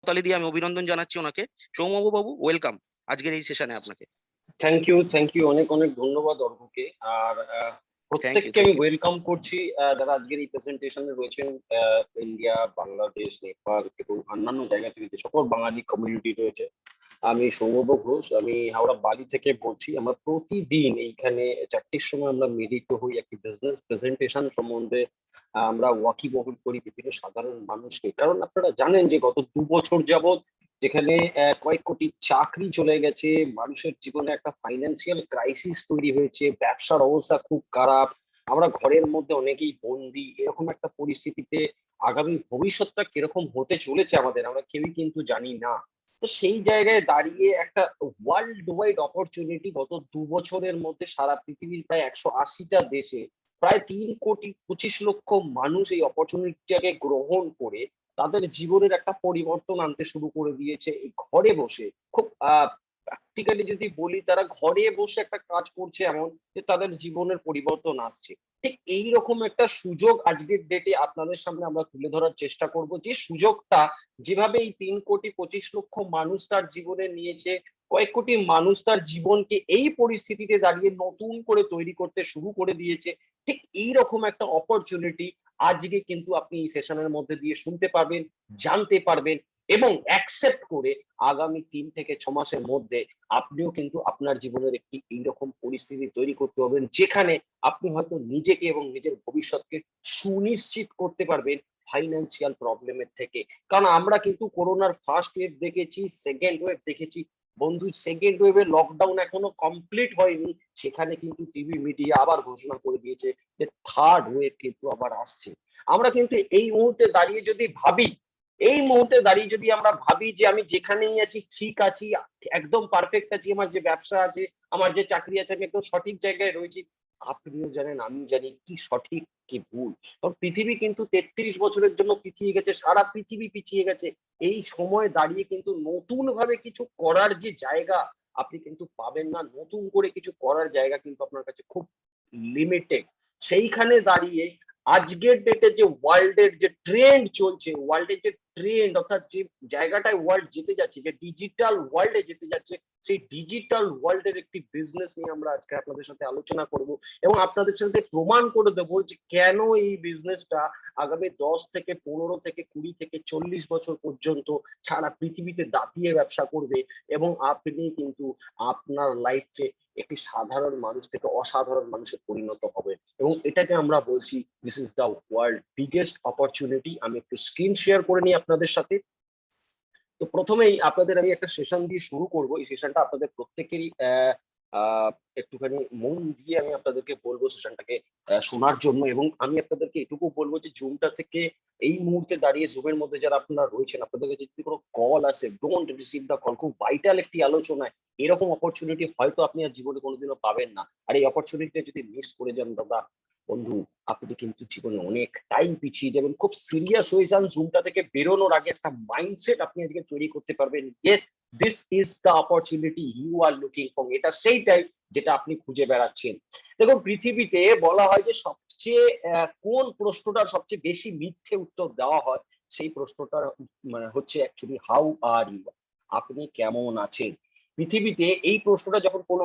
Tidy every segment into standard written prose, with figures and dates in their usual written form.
তালি দিয়ে আমি অভিনন্দন জানাচ্ছি ওনাকে। সৌম্যবাবু বাবু, ওয়েলকাম আজকের এই সেশনে আপনাকে। থ্যাংক ইউ অনেক অনেক ধন্যবাদ অর্ঘকে। আর থ্যাংক ইউ, প্রত্যেককে আমি থ্যাংক ইউ। ওয়েলকাম করছি যারা আজকের এই প্রেজেন্টেশনে রয়েছেন। ইন্ডিয়া, বাংলাদেশ, নেপাল এবং অন্যান্য জায়গা থেকে যে সকল বাঙালি কমিউনিটি রয়েছে। আমি সৌরভ ঘোষ, আমি হাওড়া বালি থেকে বলছি। আমরা প্রতিদিন এইখানে 4টের সময় আমরা মিলিত হই একটি বিজনেস প্রেজেন্টেশন সম্বন্ধে। আমরা ওয়াকিবহুল করি বিভিন্ন সাধারণ মানুষকে, কারণ আপনারা জানেন যে গত 2 বছর যাবত যেখানে কয়েক কোটি চাকরি চলে গেছে, মানুষের জীবনে একটা ফাইন্যান্সিয়াল ক্রাইসিস তৈরি হয়েছে, ব্যবসার অবস্থা খুব খারাপ, আমরা ঘরের মধ্যে অনেকেই বন্দি। এরকম একটা পরিস্থিতিতে আগামী ভবিষ্যৎটা কিরকম হতে চলেছে আমাদের আমরা কেউই কিন্তু জানি না। তো সেই জায়গায় দাঁড়িয়ে একটা ওয়ার্ল্ড ওয়াইড অপরচুনিটি গত 2 বছরের মধ্যে সারা পৃথিবীর প্রায় 180টা দেশে প্রায় 3,25,00,000 মানুষ এই অপরচুনিটিটাকে গ্রহণ করে তাদের জীবনের একটা পরিবর্তন আনতে শুরু করে দিয়েছে এই ঘরে বসে। খুব প্র্যাকটিক্যালি যদি বলি, তারা ঘরে বসে একটা কাজ করছে এমন যে তাদের জীবনের পরিবর্তন আসছে। ঠিক এইরকম একটা সুযোগ আজকের ডেটে আপনাদের সামনে আমরা তুলে ধরার চেষ্টা করব, যে সুযোগটা যেভাবে এই 3,25,00,000 মানুষ তার জীবনে নিয়েছে, কয়েক কোটি মানুষ তার জীবনকে এই পরিস্থিতিতে দাঁড়িয়ে নতুন করে তৈরি করতে শুরু করে দিয়েছে। ঠিক এইরকম একটা অপরচুনিটি আজকে কিন্তু আপনি এই সেশনের মধ্যে দিয়ে শুনতে পারবেন, জানতে পারবেন এবং অ্যাকসেপ্ট করে আগামী 3 থেকে 6 মাসের মধ্যে আপনিও কিন্তু আপনার জীবনের একটি এইরকম পরিস্থিতি তৈরি করতে পারবেন, যেখানে আপনি হয়তো নিজেকে এবং নিজের ভবিষ্যৎকে সুনিশ্চিত করতে পারবেন ফাইন্যান্সিয়াল প্রবলেমের থেকে। কারণ আমরা কিন্তু করোনার ফার্স্ট ওয়েভ দেখেছি, সেকেন্ড ওয়েভ দেখেছি। বন্ধু, সেকেন্ড ওয়েভের লকডাউন এখনো কমপ্লিট হয়নি, সেখানে কিন্তু টিভি মিডিয়া আবার ঘোষণা করে দিয়েছে যে থার্ড ওয়েভ কিন্তু আবার আসছে। আমরা কিন্তু এই মুহূর্তে দাঁড়িয়ে যদি ভাবি, এই মুহূর্তে দাঁড়িয়ে যদি আমরা ভাবি যে আমি যেখানেই আছি ঠিক আছি, একদম পারফেক্ট আছি, আমার যে ব্যবসা আছে, আমার যে চাকরি আছে, আমি একদম সঠিক জায়গায় রয়েছি, আপনিও জানেন আমি জানি কি সঠিক কি ভুল। কারণ পৃথিবী কিন্তু 33 বছরের জন্য পিছিয়ে গেছে, সারা পৃথিবী পিছিয়ে গেছে। এই সময় দাঁড়িয়ে কিন্তু নতুন ভাবে কিছু করার যে জায়গা আপনি কিন্তু পাবেন না, নতুন করে কিছু করার জায়গা কিন্তু আপনার কাছে খুব লিমিটেড। সেইখানে দাঁড়িয়ে আজকের ডেটে যে ওয়ার্ল্ডের যে ট্রেন্ড চলছে, ওয়ার্ল্ডের যে ট্রেন্ড অর্থাৎ যে জায়গাটায় ওয়ার্ল্ড যেতে যাচ্ছে, যে ডিজিটাল ওয়ার্ল্ডে যেতে যাচ্ছে, সেই ডিজিটাল ওয়ার্ল্ডের একটি বিজনেস নিয়ে আমরা আজকে আপনাদের সাথে আলোচনা করব এবং আপনাদের সাথে প্রমাণ করে দেবো যে কেন এই বিজনেসটা আগামী 10 থেকে 15 থেকে 20 থেকে 40 বছর পর্যন্ত সারা পৃথিবীতে দাপিয়ে ব্যবসা করবে এবং আপনি কিন্তু আপনার লাইফে একটি সাধারণ মানুষ থেকে অসাধারণ মানুষে পরিণত হবে। এবং এটাকে আমরা বলছি this is the world biggest opportunity. আমি একটু স্ক্রিন শেয়ার করে নিই আপনাদের সাথে। তো প্রথমেই আপনাদের আমি একটা সেশন দিয়ে শুরু করব। এই সেশনটা আপনাদের প্রত্যেকেরই একটুখানি মন দিয়ে আমি আপনাদেরকে বলবো সেশনটাকে শোনার জন্য। এবং আমি আপনাদেরকে এটুকু বলবো যে জুমটা থেকে এই মুহূর্তে দাঁড়িয়ে জুমের মধ্যে যারা আপনারা রয়েছেন, আপনাদের কাছে যদি কোনো কল আসে, ডোন্ট রিসিভ দ্য কল। খুব ভাইটাল একটি আলোচনায় এরকম অপরচুনিটি হয়তো আপনি আর জীবনে কোনোদিনও পাবেন না। আর এই অপরচুনিটিটা যদি মিস করে যান দাদা, বন্ধু, আপনি কিন্তু জীবনে অনেকটাই পিছিয়ে যাবেন। খুব সিরিয়াস হয়ে যান, জুমটা থেকে বেরোনোর আগে একটা মাইন্ডসেট আপনি আজকে তৈরি করতে পারবেন। Yes, this is the opportunity you are looking for. এটা সেইটাই যেটা আপনি খুঁজে বেড়াচ্ছেন। দেখুন, পৃথিবীতে বলা হয় যে সবচেয়ে কোন প্রশ্নটার সবচেয়ে বেশি মিথ্যে উত্তর দেওয়া হয়, সেই প্রশ্নটার মানে হচ্ছে অ্যাকচুয়ালি হাউ আর ইউ, আপনি কেমন আছেন। পৃথিবীতে এই প্রশ্নটা যখন কোনো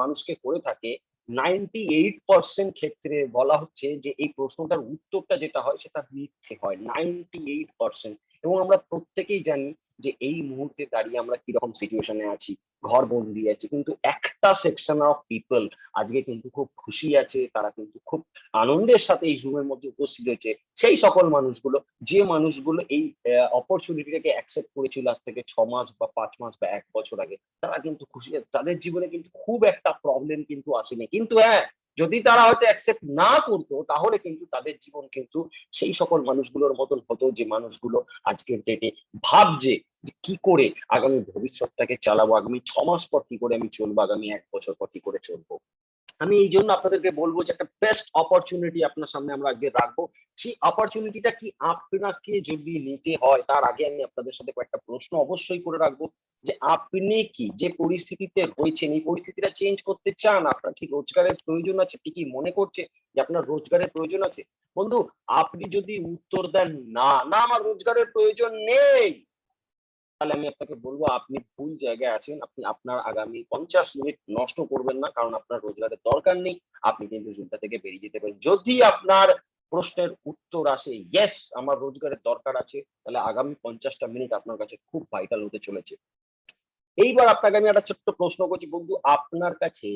মানুষকে করে থাকে, 98% ক্ষেত্রে বলা হচ্ছে যে এই প্রশ্নটার উত্তরটা যেটা হয় সেটা মিথ্যে হয়, 98%। এবং আমরা প্রত্যেকেই জানি যে এই মুহূর্তে দাঁড়িয়ে আমরা কিরকম সিচুয়েশনে আছি, ঘর বন্দি আছি, কিন্তু একটা সেকশন অফ পিপল আজকে কিন্তু খুব খুশি আছে, তারা কিন্তু খুব আনন্দের সাথে এই জুমের মধ্যে উপস্থিত হয়েছে। সেই সকল মানুষগুলো, যে মানুষগুলো এই অপরচুনিটিটাকে অ্যাকসেপ্ট করেছিল আজ থেকে 6 মাস বা 5 মাস বা 1 বছর আগে, তারা কিন্তু খুশি আছে। তাদের জীবনে কিন্তু খুব একটা প্রবলেম কিন্তু আসেনি। কিন্তু হ্যাঁ, যদি তারা হয়তো অ্যাকসেপ্ট না করতো, তাহলে কিন্তু তাদের জীবন কিন্তু সেই সকল মানুষগুলোর মতন হতো, যে মানুষগুলো আজকের ডেটে ভাবছে যে কি করে আগামী ভবিষ্যৎটাকে চালাবো, আগামী 6 মাস পর কি করে আমি চলবো, আগামী 1 বছর পর কি করে চলবো। আমি এই জন্য আপনাদেরকে বলবো যে একটা বেস্ট অপরচুনিটি আপনার সামনে আমরা আজকে রাখবো। সেই অপরচুনিটিটা কি আপনাকে যদি নিতে হয়, তার আগে আমি আপনাদের সাথে কয়েকটা প্রশ্ন অবশ্যই করে রাখবো। যে আপনি কি যে পরিস্থিতিতে রয়েছেন, এই পরিস্থিতিটা চেঞ্জ করতে চান? আপনার কি রোজগারের প্রয়োজন আছে? আপনি কি মনে করছে যে আপনার রোজগারের প্রয়োজন আছে? বন্ধু, আপনি যদি উত্তর দেন না, না আমার রোজগারের প্রয়োজন নেই, তাহলে আমি আপনাকে বলবো আপনি ভুল জায়গায় আছেন। আপনি আপনার আগামী 50 মিনিট নষ্ট করবেন না, কারণ আপনার রোজগারের দরকার নেই। আপনি কিন্তু জুনটা থেকে বেরিয়ে যেতে পারেন। যদি আপনার প্রশ্নের উত্তর আসে ইয়েস আমার রোজগারের দরকার আছে, তাহলে আগামী 50টা মিনিট আপনার কাছে খুব ভাইটাল হতে চলেছে। এইবার আপনাকে আমি একটা ছোট্ট প্রশ্ন করছি বন্ধু, আপনার কাছে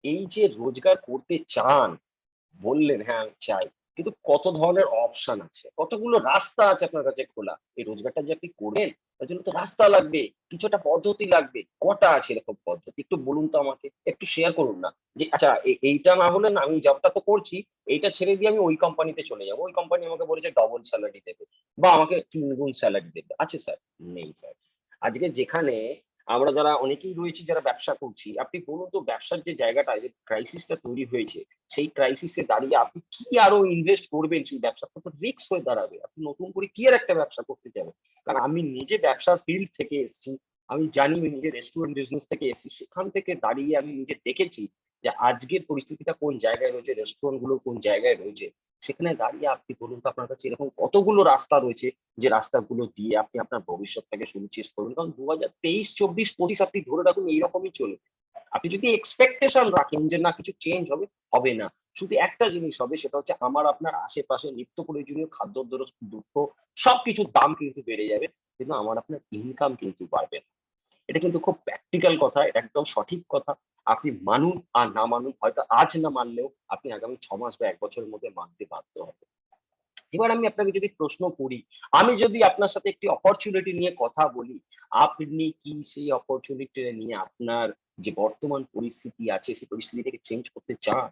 এই যে রোজগার করতে চান, বললেন হ্যাঁ আমি চাই, কিন্তু কত ধরনের অপশন আছে, কতগুলো রাস্তা আছে আপনার কাছে খোলা। এই রোজগারটা যে আপনি করবেন তার জন্য তো রাস্তা লাগবে, কিছু একটা পদ্ধতি লাগবে। কটা আছে এরকম পদ্ধতি একটু বলুন তো আমাকে, একটু শেয়ার করুন না। যে আচ্ছা এইটা না হলে না, আমি জবটা তো করছি, এইটা ছেড়ে দিয়ে আমি ওই কোম্পানিতে চলে যাবো, ওই কোম্পানি আমাকে বলেছে ডবল স্যালারি দেবে বা আমাকে 3 গুণ স্যালারি দেবে। আছে স্যার? নেই স্যার। আজকে যেখানে আমরা যারা অনেকেই রয়েছি যারা ব্যবসা করছি, আপনি বলুন তো ব্যবসার যে জায়গাটা যে ক্রাইসিসটা তৈরি হয়েছে, সেই ক্রাইসিসে দাঁড়িয়ে আপনি কি আরো ইনভেস্ট করবেন সেই ব্যবসাটা তো রিস্ক হয়ে দাঁড়াবে। আপনি নতুন করে কি আর একটা ব্যবসা করতে যাবেন? কারণ আমি নিজে ব্যবসার ফিল্ড থেকে এসেছি, আমি জানি, আমি নিজে রেস্টুরেন্ট বিজনেস থেকে এসেছি, সেখান থেকে দাঁড়িয়ে আমি নিজে দেখেছি যে আজকের পরিস্থিতিটা কোন জায়গায় রয়েছে, রেস্টুরেন্ট গুলো কোন জায়গায় রয়েছে। সেখানে দাঁড়িয়ে আপনি বলুন তো আপনার কাছে এরকম কতগুলো রাস্তা রয়েছে যে রাস্তাগুলো দিয়ে আপনি আপনার ভবিষ্যৎটাকে সুনিশ্চিত করবেন। কারণ 2023, 24, 25 আপনি ধরে রাখুন এইরকমই চলবে। আপনি যদি এক্সপেকটেশন রাখেন যে না কিছু চেঞ্জ হবে, হবে না। শুধু একটা জিনিস হবে, সেটা হচ্ছে আমার আপনার আশেপাশে নিত্য প্রয়োজনীয় খাদ্য দ্রব্য সবকিছুর দাম কিন্তু বেড়ে যাবে, কিন্তু আমার আপনার ইনকাম কিন্তু বাড়বে না। এটা কিন্তু খুব প্র্যাকটিক্যাল কথা, এটা একদম সঠিক কথা। আপনি মানুন আর না মানুন, হয়তো আজ না মানলেও আপনি আগামী 6 মাস বা 1 বছরের মধ্যে মানতে বাধ্য হবেন। এবার আমি আপনাকে যদি প্রশ্ন করি, আমি যদি আপনার সাথে একটি অপরচুনিটি নিয়ে কথা বলি, আপনি কি সেই অপরচুনিটি নিয়ে আপনার যে বর্তমান পরিস্থিতি আছে সেই পরিস্থিতিটাকে চেঞ্জ করতে চান?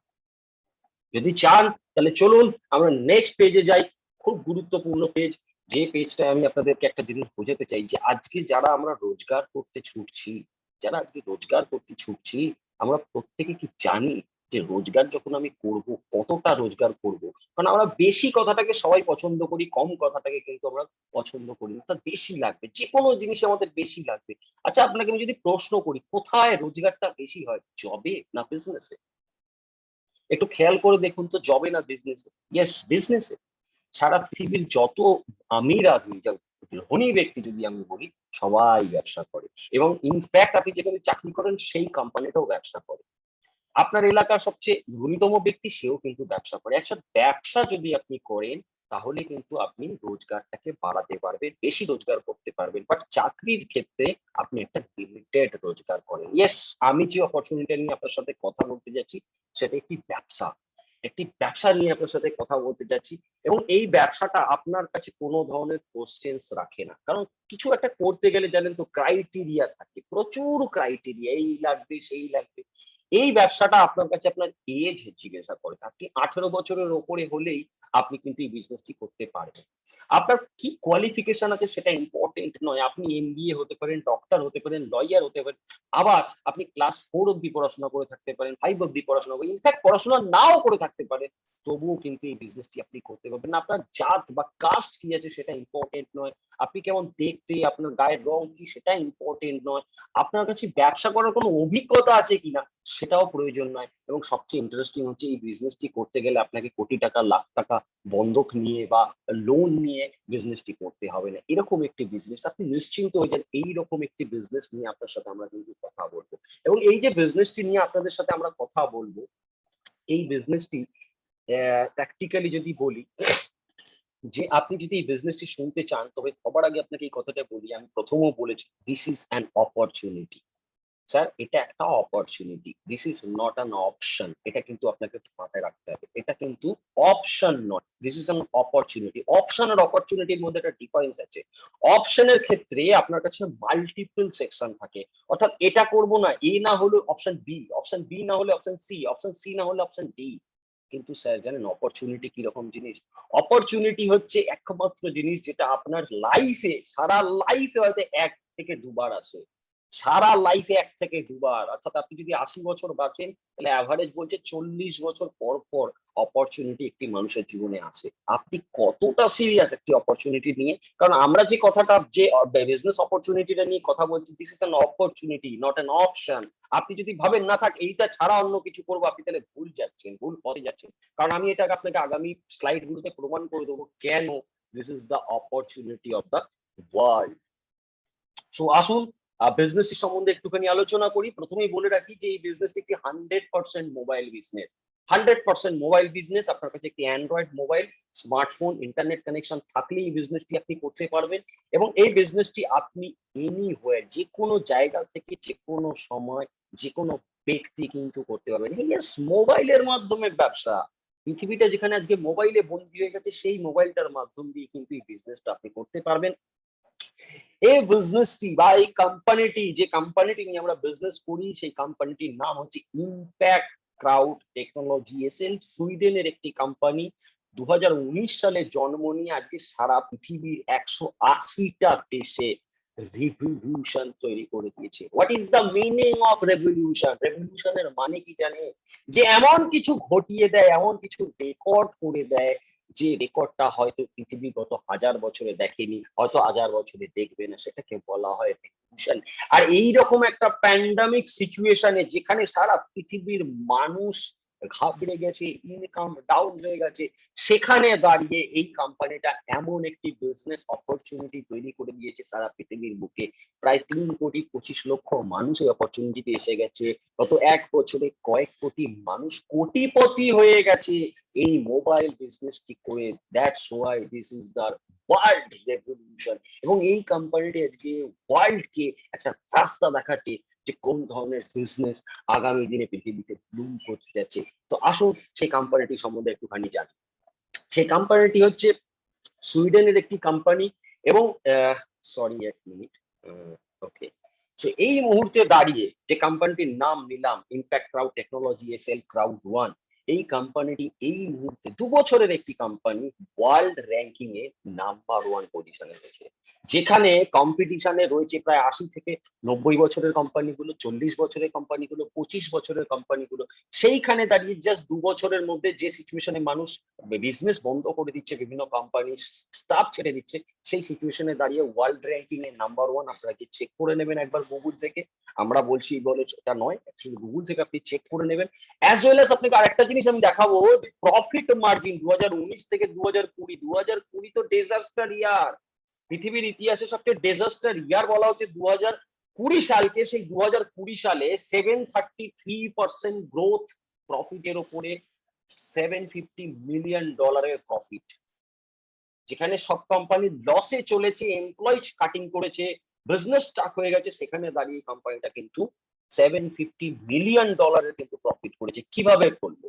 যদি চান তাহলে চলুন আমরা নেক্সট পেজে যাই। খুব গুরুত্বপূর্ণ পেজ, যে পেজটা আমি আপনাদেরকে একটা জিনিস বোঝাতে চাই যে আজকে যারা আমরা রোজগার করতে ছুটছি, যারা আজকে রোজগার করতে ছুটছি, আমরা প্রত্যেকে কি জানি যে রোজগার যখন আমি করব কতটা রোজগার করব? কারণ আমরা বেশি কথাটাকে সবাই পছন্দ করি, কম কথাটাকে কিন্তু আমরা পছন্দ করি না। অর্থাৎ বেশি লাগবে, যেকোনো জিনিসে আমাদের বেশি লাগবে। আচ্ছা আপনাকে আমি যদি প্রশ্ন করি কোথায় রোজগারটা বেশি হয়, জবে না বিজনেসে? একটু খেয়াল করে দেখুন তো, জবে না বিজনেসে? ইয়েস, বিজনেসে। সারা পৃথিবীর যত আমির আদমি, যা ধনী ব্যক্তি যদি আমি বলি, সবাই ব্যবসা করে। এবং ইনফ্যাক্ট আপনি যেখানে চাকরি করেন সেই কোম্পানিটাও ব্যবসা করে। আপনার এলাকার সবচেয়ে ধনীতম ব্যক্তি সেও কিন্তু ব্যবসা করে। একটা ব্যবসা যদি আপনি করেন তাহলে কিন্তু আপনি রোজগারটাকে বাড়াতে পারবেন, বেশি রোজগার করতে পারবেন। বাট চাকরির ক্ষেত্রে আপনি একটা লিমিটেড রোজগার করেন। ইয়েস, আমি যে অপরচুনিটি নিয়ে আপনার সাথে কথা বলতে যাচ্ছি সেটা একটি ব্যবসা। একটি ব্যবসা নিয়ে আপনার সাথে কথা বলতে যাচ্ছি, এবং এই ব্যবসাটা আপনার কাছে কোনো ধরনের কোশ্চেনস রাখে না। কারণ কিছু একটা করতে গেলে জানেন তো ক্রাইটেরিয়া থাকে, প্রচুর ক্রাইটেরিয়া, এই লাগবে সেই লাগবে। এই ব্যবসাটা আপনার কাছে আপনার এজ জিজ্ঞাসা করে। আপনি 18 বছরের ওপরে হলেই আপনি কিন্তু এই বিজনেসটি করতে পারবেন। আপনার কি কোয়ালিফিকেশন আছে সেটা ইম্পর্টেন্ট নয়। আপনি এমবিএ হতে পারেন, ডক্টর হতে পারেন, লয়ার হতে পারেন। আবার আপনি ক্লাস 4 অব্দি পড়াশোনা করে থাকতে পারেন, 5 অব্দি পড়াশোনা করে, ইনফ্যাক্ট পড়াশোনা নাও করে থাকতে পারেন। তবুও কিন্তু এই বিজনেসটি আপনি করতে পারবেন না। আপনার জাত বা কাস্ট কি আছে সেটা ইম্পর্টেন্ট নয়। আপনি কেমন দেখতে, আপনার গায়ের রং কি সেটা ইম্পর্টেন্ট নয়। আপনার কাছে ব্যবসা করার কোনো অভিজ্ঞতা আছে কিনা সেটাও প্রয়োজন নয়। এবং সবচেয়ে ইন্টারেস্টিং হচ্ছে এই বিজনেসটি করতে গেলে আপনাকে কোটি টাকা, লাখ টাকা বন্ধক নিয়ে বা লোন নিয়ে বিজনেসটি করতে হবে না। এরকম একটি বিজনেস আপনি নিশ্চিন্ত হয়ে যান, এইরকম একটি বিজনেস নিয়ে আপনার সাথে আমরা কিন্তু কথা বলবো। এবং এই যে বিজনেসটি নিয়ে আপনাদের সাথে আমরা কথা বলবো, এই বিজনেসটি প্র্যাকটিক্যালি যদি বলি, যে আপনি যদি এই বিজনেসটি শুনতে চান, তবে সবার আগে আপনাকে এই কথাটা বলি, আমি প্রথমেও বলেছি this is an opportunity. Sir এটা একটা opportunity, this is not an option. এটা কিন্তু আপনাকে মাথায় রাখতে হবে, এটা কিন্তু অপশন নয়, this is an opportunity. Option আর অপরচুনিটির মধ্যে একটা ডিফারেন্স আছে। অপশনের ক্ষেত্রে আপনার কাছে মাল্টিপল সেকশন থাকে, অর্থাৎ এটা করব না, এ না হলে অপশন বি, অপশন বি না হলে অপশন সি, অপশন সি না হলে অপশন ডি। কিন্তু স্যার জানেন অপরচুনিটি কিরকম জিনিস? অপরচুনিটি হচ্ছে একমাত্র জিনিস যেটা আপনার লাইফে, সারা লাইফে হয়তো 1 থেকে 2 বার আসে। সারা লাইফে 1 থেকে 2 বার। অর্থাৎ আপনি যদি 80 বছর বাঁচেন তাহলে এভারেজ বলছে 40 বছর পর পর অপরচুনিটি একটি মানুষের জীবনে আসে। আপনি কতটা সিরিয়াস একটি অপরচুনিটি নিয়ে? কারণ আমরা যে কথাটা, যে বিজনেস অপরচুনিটিটা নিয়ে কথা বলছি, this is an opportunity not an option. আপনি যদি ভাবেন না থাক এইটা ছাড়া অন্য কিছু করবো, আপনি তাহলে ভুল যাচ্ছেন, ভুল পথে যাচ্ছেন। কারণ আমি এটাকে আপনাকে আগামী স্লাইড গুলোতে প্রমাণ করে দেবো কেন this is the opportunity of the world. So আসুন বিজনেসটি সম্বন্ধে একটুখানি আলোচনা করি। প্রথমেই বলে রাখি যে এই বিজনেসটি একটি 100% মোবাইল বিজনেস। 100% mobile business. আপনার কাছে একটি Android mobile, smartphone, internet connection থাকলেই এই বিজনেসটি আপনি করতে পারবেন এবং এই বিজনেসটি আপনি এনিহোয়ার, যে কোনো জায়গা থেকে যে কোনো সময় যে কোনো ব্যক্তি কিন্তু করতে পারবেন। ইয়েস, মোবাইলের মাধ্যমে ব্যবসা। পৃথিবীটা যেখানে আজকে মোবাইলে বন্দী হয়ে গেছে, সেই মোবাইলটার মাধ্যম দিয়ে কিন্তু এই বিজনেসটা আপনি করতে পারবেন। এই বিজনেসটি বা এই কোম্পানিটি, যে কোম্পানিটি নিয়ে আমরা বিজনেস করি, সেই কোম্পানিটির নাম হচ্ছে ইম্প্যাক্ট ক্রাউড টেকনোলজি এসএল। সুইডেনের একটি কোম্পানি। 2019 সালে জন্ম নিয়ে আজকে সারা পৃথিবীর 180টা দেশে রিভলিউশন তৈরি করে দিয়েছে। What is the meaning of revolution? রেভলিউশনের মানে কি জানে? যে এমন কিছু ঘটিয়ে দেয়, এমন কিছু রেকর্ড করে দেয়, যে রেকর্ডটা হয়তো পৃথিবী গত 1000 বছরে দেখেনি, হয়তো 1000 বছরে দেখবে না, সেটাকে বলা হয় রেভলিউশন। আর এইরকম একটা প্যান্ডামিক সিচুয়েশনে যেখানে সারা পৃথিবীর মানুষ ঘাবড়ে গেছে, ইনকাম ডাউন হয়ে গেছে, সেখানে দাঁড়িয়ে এই কোম্পানিটা এমন একটি বিজনেস অপরচুনিটি তৈরি করে দিয়েছে সারা পৃথিবীর বুকে। প্রায় 3,25,00,000 মানুষ এই অপরচুনিটিতে এসে গেছে। গত 1 বছরে কয়েক কোটি মানুষ কোটিপতি হয়ে গেছে এই মোবাইল বিজনেসটি করে। That's why this is the world revolution. এবং এই কোম্পানিটি আজকে ওয়ার্ল্ডকে একটা রাস্তা দেখাচ্ছে যে কোন ধরনের বিজনেস আগামী দিনে পৃথিবীতে ব্লুম করতে যাচ্ছে। তো আসুন সেই কোম্পানিটি সম্বন্ধে একটুখানি জানি। সেই কোম্পানিটি হচ্ছে সুইডেনের একটি কোম্পানি এবং সরি, 1 মিনিট। ওকে, সো এই মুহূর্তে দাঁড়িয়ে যে কোম্পানিটির নাম নিলাম, impact crowd technology SL crowd one, এই কোম্পানিটি এই মুহূর্তে 2 বছরের একটি কোম্পানি ওয়ার্ল্ড র্যাঙ্কিং এ নাম্বার 1 পজিশনে রয়েছে। যেখানে কম্পিটিশনে রয়েছে প্রায় 80 থেকে 90 বছরের কোম্পানিগুলো, 40 বছরের কোম্পানিগুলো, 25 বছরের কোম্পানিগুলো। সেইখানে দাঁড়িয়ে জাস্ট 2 বছরের মধ্যে যে সিচুয়েশনে মানুষ বিজনেস বন্ধ করে দিচ্ছে, বিভিন্ন কোম্পানি স্টাফ ছেড়ে দিচ্ছে, সেই সিচুয়েশনে দাঁড়িয়ে ওয়ার্ল্ড র্যাঙ্কিং এ নাম্বার 1 আপনারা কি চেক করে নেবেন একবার গুগল থেকে। আমরা বলছি বলে এটা নয়, অ্যাকচুয়ালি গুগল থেকে আপনি চেক করে নেবেন। অ্যাজ ওয়েল অ্যাজ আপনাকে আরেকটা জিনিস আমি দেখাবো, প্রফিট মার্জিন 2019 থেকে 2020। 2020 তো ডিজাস্টার ইয়ার, পৃথিবীর ইতিহাসে সবচেয়ে ডিজাস্টার ইয়ার বলা হচ্ছে 2020 সালকে। সেই 2020 সালে 733% গ্রোথ প্রফিটের উপরে, $750 মিলিয়ন প্রফিট। যেখানে সব কোম্পানি লসে চলেছে, এমপ্লয়ি কাটিং করেছে, বিজনেস স্টাক হয়ে গেছে, সেখানে দাঁড়িয়ে কোম্পানিটা কিন্তু $750 মিলিয়ন কিন্তু প্রফিট করেছে। কিভাবে করলো?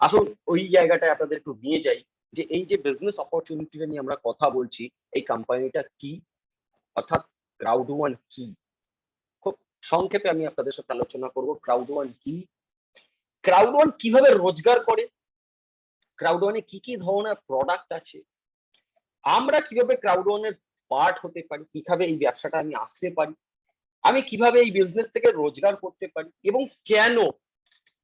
আসুন ওই জায়গাটায় আপনাদের একটু নিয়ে যাই, যে এই যে বিজনেস অপরচুনিটিটা নিয়ে আমরা কথা বলছি, এই কোম্পানিটা কি, অর্থাৎ ক্রাউড ওয়ান কি। খুব সংক্ষেপে আমি আপনাদের সাথে আলোচনা করব ক্রাউড ওয়ান কি, ক্রাউড ওয়ান কিভাবে রোজগার করে, ক্রাউড ওয়ানে কি কি ধরনের প্রোডাক্ট আছে, আমরা কিভাবে ক্রাউড ওয়ানের পার্ট হতে পারি, কিভাবে এই ব্যবসাটা আমি আসতে পারি, আমি কিভাবে এই বিজনেস থেকে রোজগার করতে পারি, এবং কেন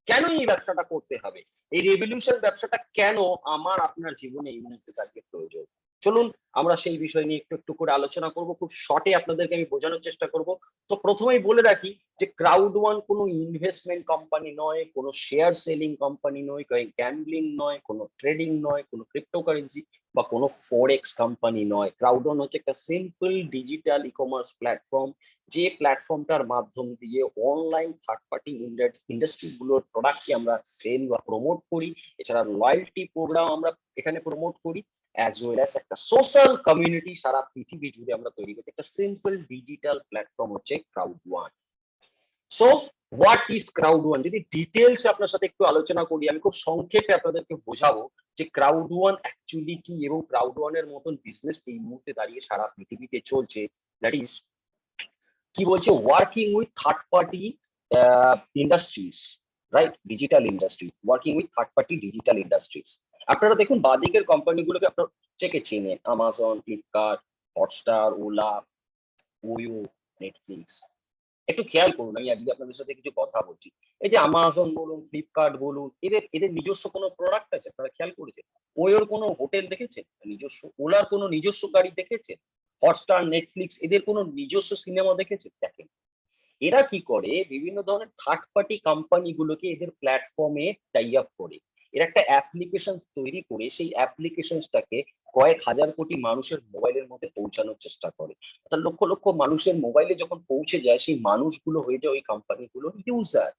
কেন এই ব্যবসাটা করতে হবে, এই রেভলিউশন ব্যবসাটা কেন আমার আপনার জীবনে এই মুহূর্তে কাজে প্রয়োজন। চলুন আমরা সেই বিষয় নিয়ে একটু একটু করে আলোচনা করব। খুব শর্টে আপনাদেরকে আমি বোঝানোর চেষ্টা করব। তো প্রথমেই বলে রাখি যে ক্রাউড ওয়ান কোনো ইনভেস্টমেন্ট কোম্পানি নয়, কোনো শেয়ার সেলিং কোম্পানি নয়, কোনো গ্যাম্বলিং নয়, কোনো ট্রেডিং নয়, কোনো ক্রিপ্টোকারেন্সি বা কোনো ফরেক্স কোম্পানি নয়। ক্রাউড ওয়ান হচ্ছে একটা simple digital e commerce platform, যে প্ল্যাটফর্মটার মাধ্যম দিয়ে অনলাইন থার্ড পার্টি ইন্ডাস্ট্রি গুলোর প্রোডাক্টকে আমরা সেল বা প্রমোট করি। এছাড়া লয়্যালটি প্রোগ্রাম আমরা এখানে প্রমোট করি, অ্যাজ ওয়েল অ্যাজ একটা সোশ্যাল কমিউনিটি সারা পৃথিবী জুড়ে আমরা তৈরি করছি। একটা সিম্পল ডিজিটাল প্ল্যাটফর্ম হচ্ছে crowd one. So what is crowd one, যদি ডিটেলস আপনার সাথে একটু আলোচনা করি, আমি খুব সংক্ষেপে আপনাদেরকে বোঝাবো যে ক্রাউড ওয়ান অ্যাকচুয়ালি কি এবং ক্রাউড ওয়ানের মতন বিজনেস এই মুহূর্তে দাঁড়িয়ে সারা পৃথিবীতে চলছে। দ্যাট ইজ কি বলছে, working with third party industries, right, digital industry, working with third party digital industries. আপনারা দেখুন বাদিকের কোম্পানিগুলোকে আপনারা চেকে চেনেন, Amazon, Flipkart, Hotstar, OLA, ওয়ো, Netflix. একটু খেয়াল করুন, আমি আজকে আপনাদের সাথে কিছু কথা বলছি, এই যে আমাজন বলুন, ফ্লিপকার্ট বলুন, এদের এদের নিজস্ব কোনো প্রোডাক্ট আছে আপনারা খেয়াল করেছেন? ওয়োর কোনো হোটেল দেখেছেন নিজস্ব? ওলার কোনো নিজস্ব গাড়ি দেখেছেন? হটস্টার, নেটফ্লিক্স এদের কোনো নিজস্ব সিনেমা দেখেছেন? দেখেন, এরা কি করে, বিভিন্ন ধরনের থার্ড পার্টি কোম্পানি গুলোকে এদের প্ল্যাটফর্মে টাই আপ করে এর একটা অ্যাপ্লিকেশন তৈরি করে সেই অ্যাপ্লিকেশনটাকে কয়েক হাজার কোটি মানুষের মোবাইলের মধ্যে পৌঁছানোর চেষ্টা করে। অর্থাৎ লক্ষ লক্ষ মানুষের মোবাইলে যখন পৌঁছে যায় সেই মানুষগুলো হয়ে যায় ওই কোম্পানিগুলোর ইউজার।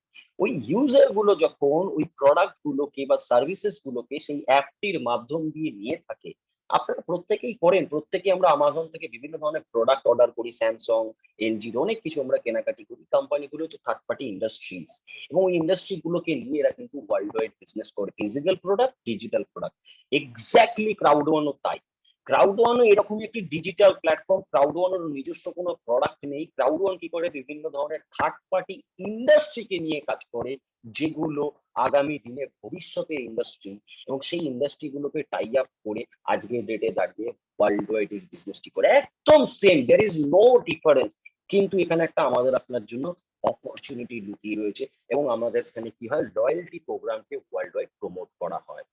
ওই ইউজার গুলো যখন ওই প্রোডাক্ট গুলোকে বা সার্ভিসেস গুলোকে সেই অ্যাপটির মাধ্যম দিয়ে নিয়ে থাকে, আপনারা প্রত্যেকেই করেন, প্রত্যেকেই আমরা আমাজন থেকে বিভিন্ন ধরনের প্রোডাক্ট অর্ডার করি, স্যামসাং, এলজির অনেক কিছু আমরা কেনাকাটি করি। কোম্পানিগুলো হচ্ছে থার্ড পার্টি ইন্ডাস্ট্রিজ, এবং ওই ইন্ডাস্ট্রি গুলোকে নিয়ে এরা কিন্তু ওয়ার্ল্ড ওয়াইড বিজনেস করে, physical product, digital product. Exactly Crowd ওয়ানও তাই। ক্রাউড ওয়ানও এরকমই একটি ডিজিটাল প্ল্যাটফর্ম। ক্রাউড ওয়ানের নিজস্ব কোনো প্রোডাক্ট নেই। ক্রাউড ওয়ান কি করে, বিভিন্ন ধরনের থার্ড পার্টি ইন্ডাস্ট্রিকে নিয়ে কাজ করে, যেগুলো আগামী দিনে ভবিষ্যতের ইন্ডাস্ট্রি, এবং সেই ইন্ডাস্ট্রি গুলোকে টাই আপ করে আজকের ডেটে দাঁড়িয়ে ওয়ার্ল্ড ওয়াইড এই বিজনেসটি করে। একদম same, there is no difference. কিন্তু এখানে একটা আমাদের আপনার জন্য অপরচুনিটি লুকিয়ে রয়েছে, এবং আমাদের এখানে কি হয়, লয়্যালটি প্রোগ্রামকে ওয়ার্ল্ড ওয়াইড প্রমোট করা হয়।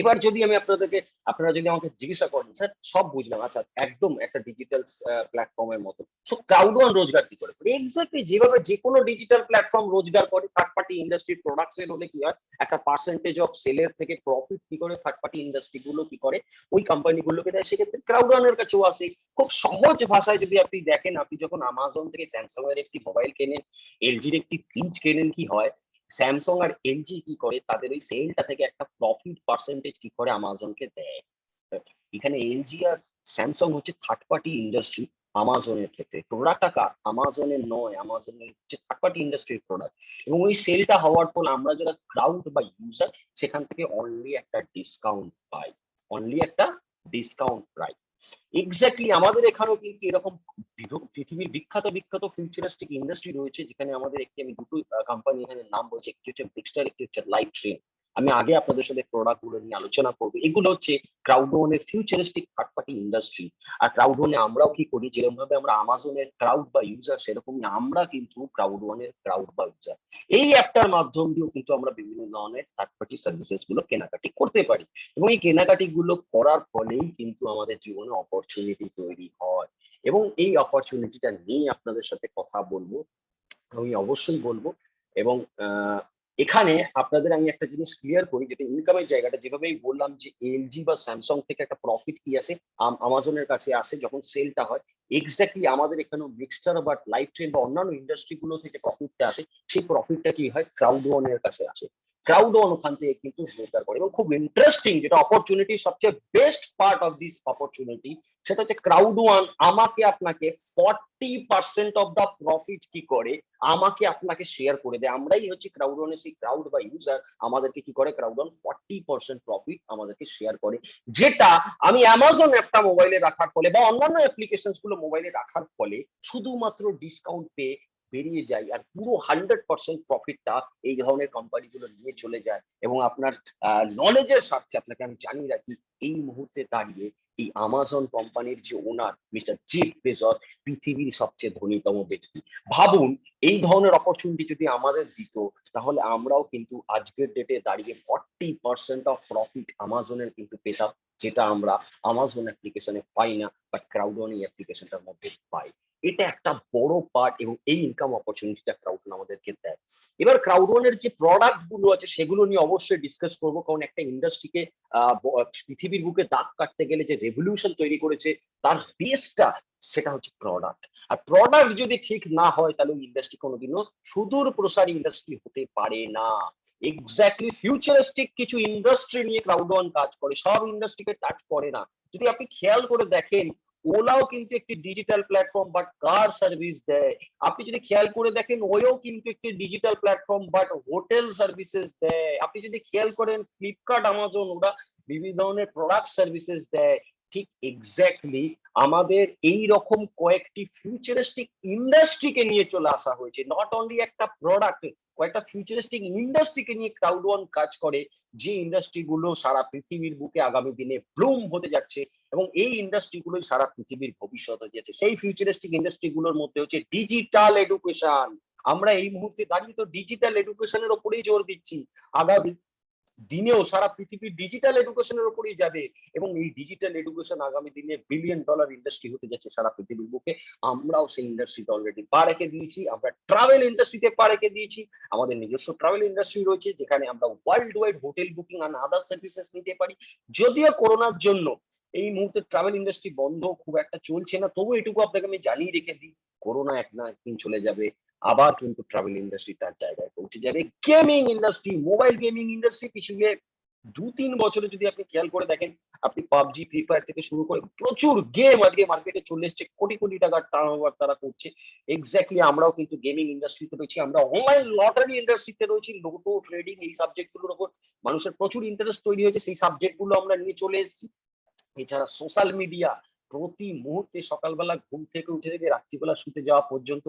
এবার যদি আমি আপনারা যদি আমাকে জিজ্ঞাসা করেন, স্যার সব বুঝলাম, আচ্ছা একদম একটা ডিজিটাল প্ল্যাটফর্মের মতো, সো ক্রাউড ওয়ান রোজগার কি করে? এক্স্যাক্টলি যেভাবে যে কোনো ডিজিটাল প্ল্যাটফর্ম রোজগার করে, third party industry product sale হলে কি হয়, একটা পার্সেন্টেজ অফ সেলের থেকে প্রফিট কি করে থার্ড পার্টি ইন্ডাস্ট্রি গুলো কি করে, ওই কোম্পানি গুলোকে দেয়। সেক্ষেত্রে ক্রাউড ওয়ানের কাছেও আসে। খুব সহজ ভাষায় যদি আপনি দেখেন, আপনি যখন আমাজন থেকে স্যামসাং এর একটি মোবাইল কেনেন, এলজির একটি ফ্রিজ কেনেন, কি হয়, স্যামসাং আর এলজি কি করে, তাদের ওই সেলটা থেকে একটা প্রফিট পার্সেন্টেজ কি করে আমাজনকে দেয়। এখানে এলজি আর স্যামসাং হচ্ছে থার্ড পার্টি ইন্ডাস্ট্রি। আমাজনের ক্ষেত্রে প্রোডাক্টটা আমাজনের নয়, আমাজনের হচ্ছে থার্ড পার্টি ইন্ডাস্ট্রির প্রোডাক্ট। এবং ওই সেলটা হওয়ার ফলে আমরা যারা ক্রাউড বা ইউজার, সেখান থেকে অনলি একটা ডিসকাউন্ট পাই, অনলি একটা ডিসকাউন্ট পাই। এক্স্যাক্টলি আমাদের এখানেও কিন্তু এরকম পৃথিবীর বিখ্যাত বিখ্যাত ফিউচারিস্টিক ইন্ডাস্ট্রি রয়েছে, যেখানে আমাদের আমি দুটো কোম্পানি এখানে নাম বলছি, একটি হচ্ছে ব্রিক্সটার, একটি হচ্ছে লাইভ ট্রেন। আমি আগে আপনাদের সাথে প্রোডাক্ট গুলো নিয়ে আলোচনা করবো। এগুলো হচ্ছে ক্রাউড ওয়ানের ফিউচারিস্টিক থার্ড পার্টি ইন্ডাস্ট্রি। আর ক্রাউড ওয়ানে আমরাও কি করি, যেরকম ভাবে আমরা আমাজনের ক্রাউড বা ইউজার, সেরকমই আমরা কিন্তু ক্রাউড ওয়ানের ক্রাউড বা ইউজার। এই অ্যাপটার মাধ্যম দিয়েও কিন্তু আমরা বিভিন্ন ধরনের থার্ড পার্টি সার্ভিসেস গুলো কেনাকাটি করতে পারি, এবং এই কেনাকাটি গুলো করার ফলেই কিন্তু আমাদের জীবনে অপরচুনিটি তৈরি হয়। এবং এই অপরচুনিটিটা নিয়ে আপনাদের সাথে কথা বলবো, আমি অবশ্যই বলবো। এবং এখানে আপনাদের আমি একটা জিনিস ক্লিয়ার করি, যেটা ইনকামের জায়গাটা, যেভাবে বললাম যে এলজি বা স্যামসাং থেকে একটা প্রফিট কি আসে, আমাজনের কাছে আসে যখন সেলটা হয়। এক্স্যাক্টলি আমাদের এখানেও মিক্সচার বা লাইফ ট্রেন বা অন্যান্য ইন্ডাস্ট্রি গুলো থেকে প্রফিটটা আসে। সেই প্রফিটটা কি হয়, ক্রাউড ওয়ানের কাছে আসে। ক্রাউড ওয়ান ওখান থেকে কিন্তু রোজগার করে। এবং খুব ইন্টারেস্টিং, যেটা অপরচুনিটি, সবচেয়ে best part of this opportunity, সেটা হচ্ছে ক্রাউড ওয়ান আমাকে আপনাকে 40% অফ দা প্রফিট কি করে, আমাকে আপনাকে শেয়ার করে দেয়। আমরাই হচ্ছে ক্রাউড ওয়ানের সেই ক্রাউড বা ইউজার, আমাদেরকে কি করে, ক্রাউড ওয়ান 40% প্রফিট আমাদেরকে শেয়ার করে, যেটা আমি অ্যামাজন অ্যাপটা মোবাইলে রাখার ফলে বা অন্যান্য অ্যাপ্লিকেশন গুলো মোবাইলে রাখার ফলে শুধুমাত্র ডিসকাউন্ট পেয়ে বেরিয়ে যায়, আর পুরো 100% প্রফিটটা এই ধরনের কোম্পানিগুলো নিয়ে চলে যায়। এবং আপনার নলেজের স্বার্থে আপনাকে আমি জানিয়ে রাখি, এই মুহূর্তে দাঁড়িয়ে এই আমাজন কোম্পানির যে ওনার মিস্টার জেফ বেজস পৃথিবীর সবচেয়ে ধনীতম ব্যক্তি। ভাবুন, এই ধরনের অপরচুনিটি যদি আমাদের দিত, তাহলে আমরাও কিন্তু আজকের ডেটে দাঁড়িয়ে 40% অফ প্রফিট আমাজনের কিন্তু পেতাম, যেটা আমরা আমাজন অ্যাপ্লিকেশনে পাই না, বাট ক্রাউড ওয়ান এই অ্যাপ্লিকেশনটার মধ্যে পাই। এটা একটা বড় পার্ট, এবং এই ইনকাম অপরচুনিটিটা ক্রাউড ওয়ান আমাদেরকে দেয়। এবার ক্রাউড ওয়ানের যে প্রোডাক্ট গুলো আছে, সেগুলো নিয়ে অবশ্যই ডিসকাস করবো, কারণ একটা ইন্ডাস্ট্রিকে পৃথিবীর বুকে দাগ কাটতে গেলে যে রেভলিউশন তৈরি করেছে, তার বেসটা সেটা হচ্ছে প্রোডাক্ট। আর প্রোডাক্ট যদি ঠিক না হয়, তাহলে ইন্ডাস্ট্রি কোনোদিনও সুদূর প্রসারী ইন্ডাস্ট্রি হতে পারে না। এক্স্যাক্টলি ফিউচারিস্টিক কিছু ইন্ডাস্ট্রি নিয়ে ক্রাউড ওয়ান কাজ করে, সব ইন্ডাস্ট্রিকে টাচ করে না। যদি আপনি খেয়াল করে দেখেন, ওলাও কিন্তু একটি digital platform, but car service দেয়। আপনি যদি খেয়াল করে দেখেন, ওয়েও কিন্তু একটি digital platform, but hotel services দেয়। আপনি যদি খেয়াল করেন, ফ্লিপকার্ট, আমাজন, ওরা বিভিন্ন ধরনের প্রোডাক্ট সার্ভিসেস দেয়। ঠিক এক্স্যাক্টলি আমাদের এই রকম কয়েকটি ফিউচারিস্টিক ইন্ডাস্ট্রিকে নিয়ে চলে আসা হয়েছে। নট অনলি একটা প্রোডাক্ট, কয়েকটা ফিউচারিস্টিক ইন্ডাস্ট্রিকে নিয়ে ক্রাউড ওয়ান কাজ করে, যে ইন্ডাস্ট্রি গুলো সারা পৃথিবীর বুকে আগামী দিনে ব্লুম হতে যাচ্ছে, এবং এই ইন্ডাস্ট্রি গুলোই সারা পৃথিবীর ভবিষ্যৎ হতে যাচ্ছে। সেই ফিউচারিস্টিক ইন্ডাস্ট্রি গুলোর মধ্যে হচ্ছে ডিজিটাল এডুকেশন। আমরা এই মুহূর্তে দাঁড়িয়ে তো ডিজিটাল এডুকেশনের উপরেই জোর দিচ্ছি। আগামী দিনেও সারা পৃথিবী ডিজিটাল এডুকেশনের উপরেই যাবে, এবং এই ডিজিটাল এডুকেশন আগামী দিনে বিলিয়ন ডলার ইন্ডাস্ট্রি হতে যাচ্ছে সারা পৃথিবীর বুকে। আমরাও সেই ইন্ডাস্ট্রিতে অলরেডি পা রেখে দিয়েছি, আমরা ট্রাভেল ইন্ডাস্ট্রিতে পা রেখে দিয়েছি। আমাদের নিজস্ব ট্রাভেল ইন্ডাস্ট্রি রয়েছে, যেখানে আমরা ওয়ার্ল্ড ওয়াইড হোটেল বুকিং আর আদার সার্ভিসেস নিতে পারি। যদিও করোনার জন্য এই মুহূর্তে ট্রাভেল ইন্ডাস্ট্রি বন্ধ, খুব একটা চলছে না, তবু এটুকু আপনাকে আমি জানিয়ে রেখে দিই, করোনা এক না একদিন চলে যাবে, আবার কিন্তু ট্রাভেল ইন্ডাস্ট্রি তার জায়গায় পৌঁছে যাবে। Gaming industry, mobile gaming industry পিছিয়ে 2-3 বছরে যদি আপনি খেয়াল করে দেখেন, আপনি পাবজি, ফ্রি ফায়ার থেকে শুরু করে প্রচুর গেম আজকে মার্কেটে চলে এসেছে, কোটি কোটি টাকার টার্নওভার তারা করছে। এক্স্যাক্টলি আমরাও কিন্তু গেমিং ইন্ডাস্ট্রিতে রয়েছি, আমরা অনলাইন লটারি ইন্ডাস্ট্রিতে রয়েছি, লোটো ট্রেডিং এই সাবজেক্ট গুলোর উপর মানুষের প্রচুর ইন্টারেস্ট তৈরি হয়েছে, সেই সাবজেক্ট গুলো আমরা নিয়ে চলে এসেছি। এছাড়া সোশ্যাল মিডিয়া, প্রতি মুহূর্তে সকালবেলা ঘুম থেকে উঠে থেকে রাত্রিবেলা শুতে যাওয়া পর্যন্ত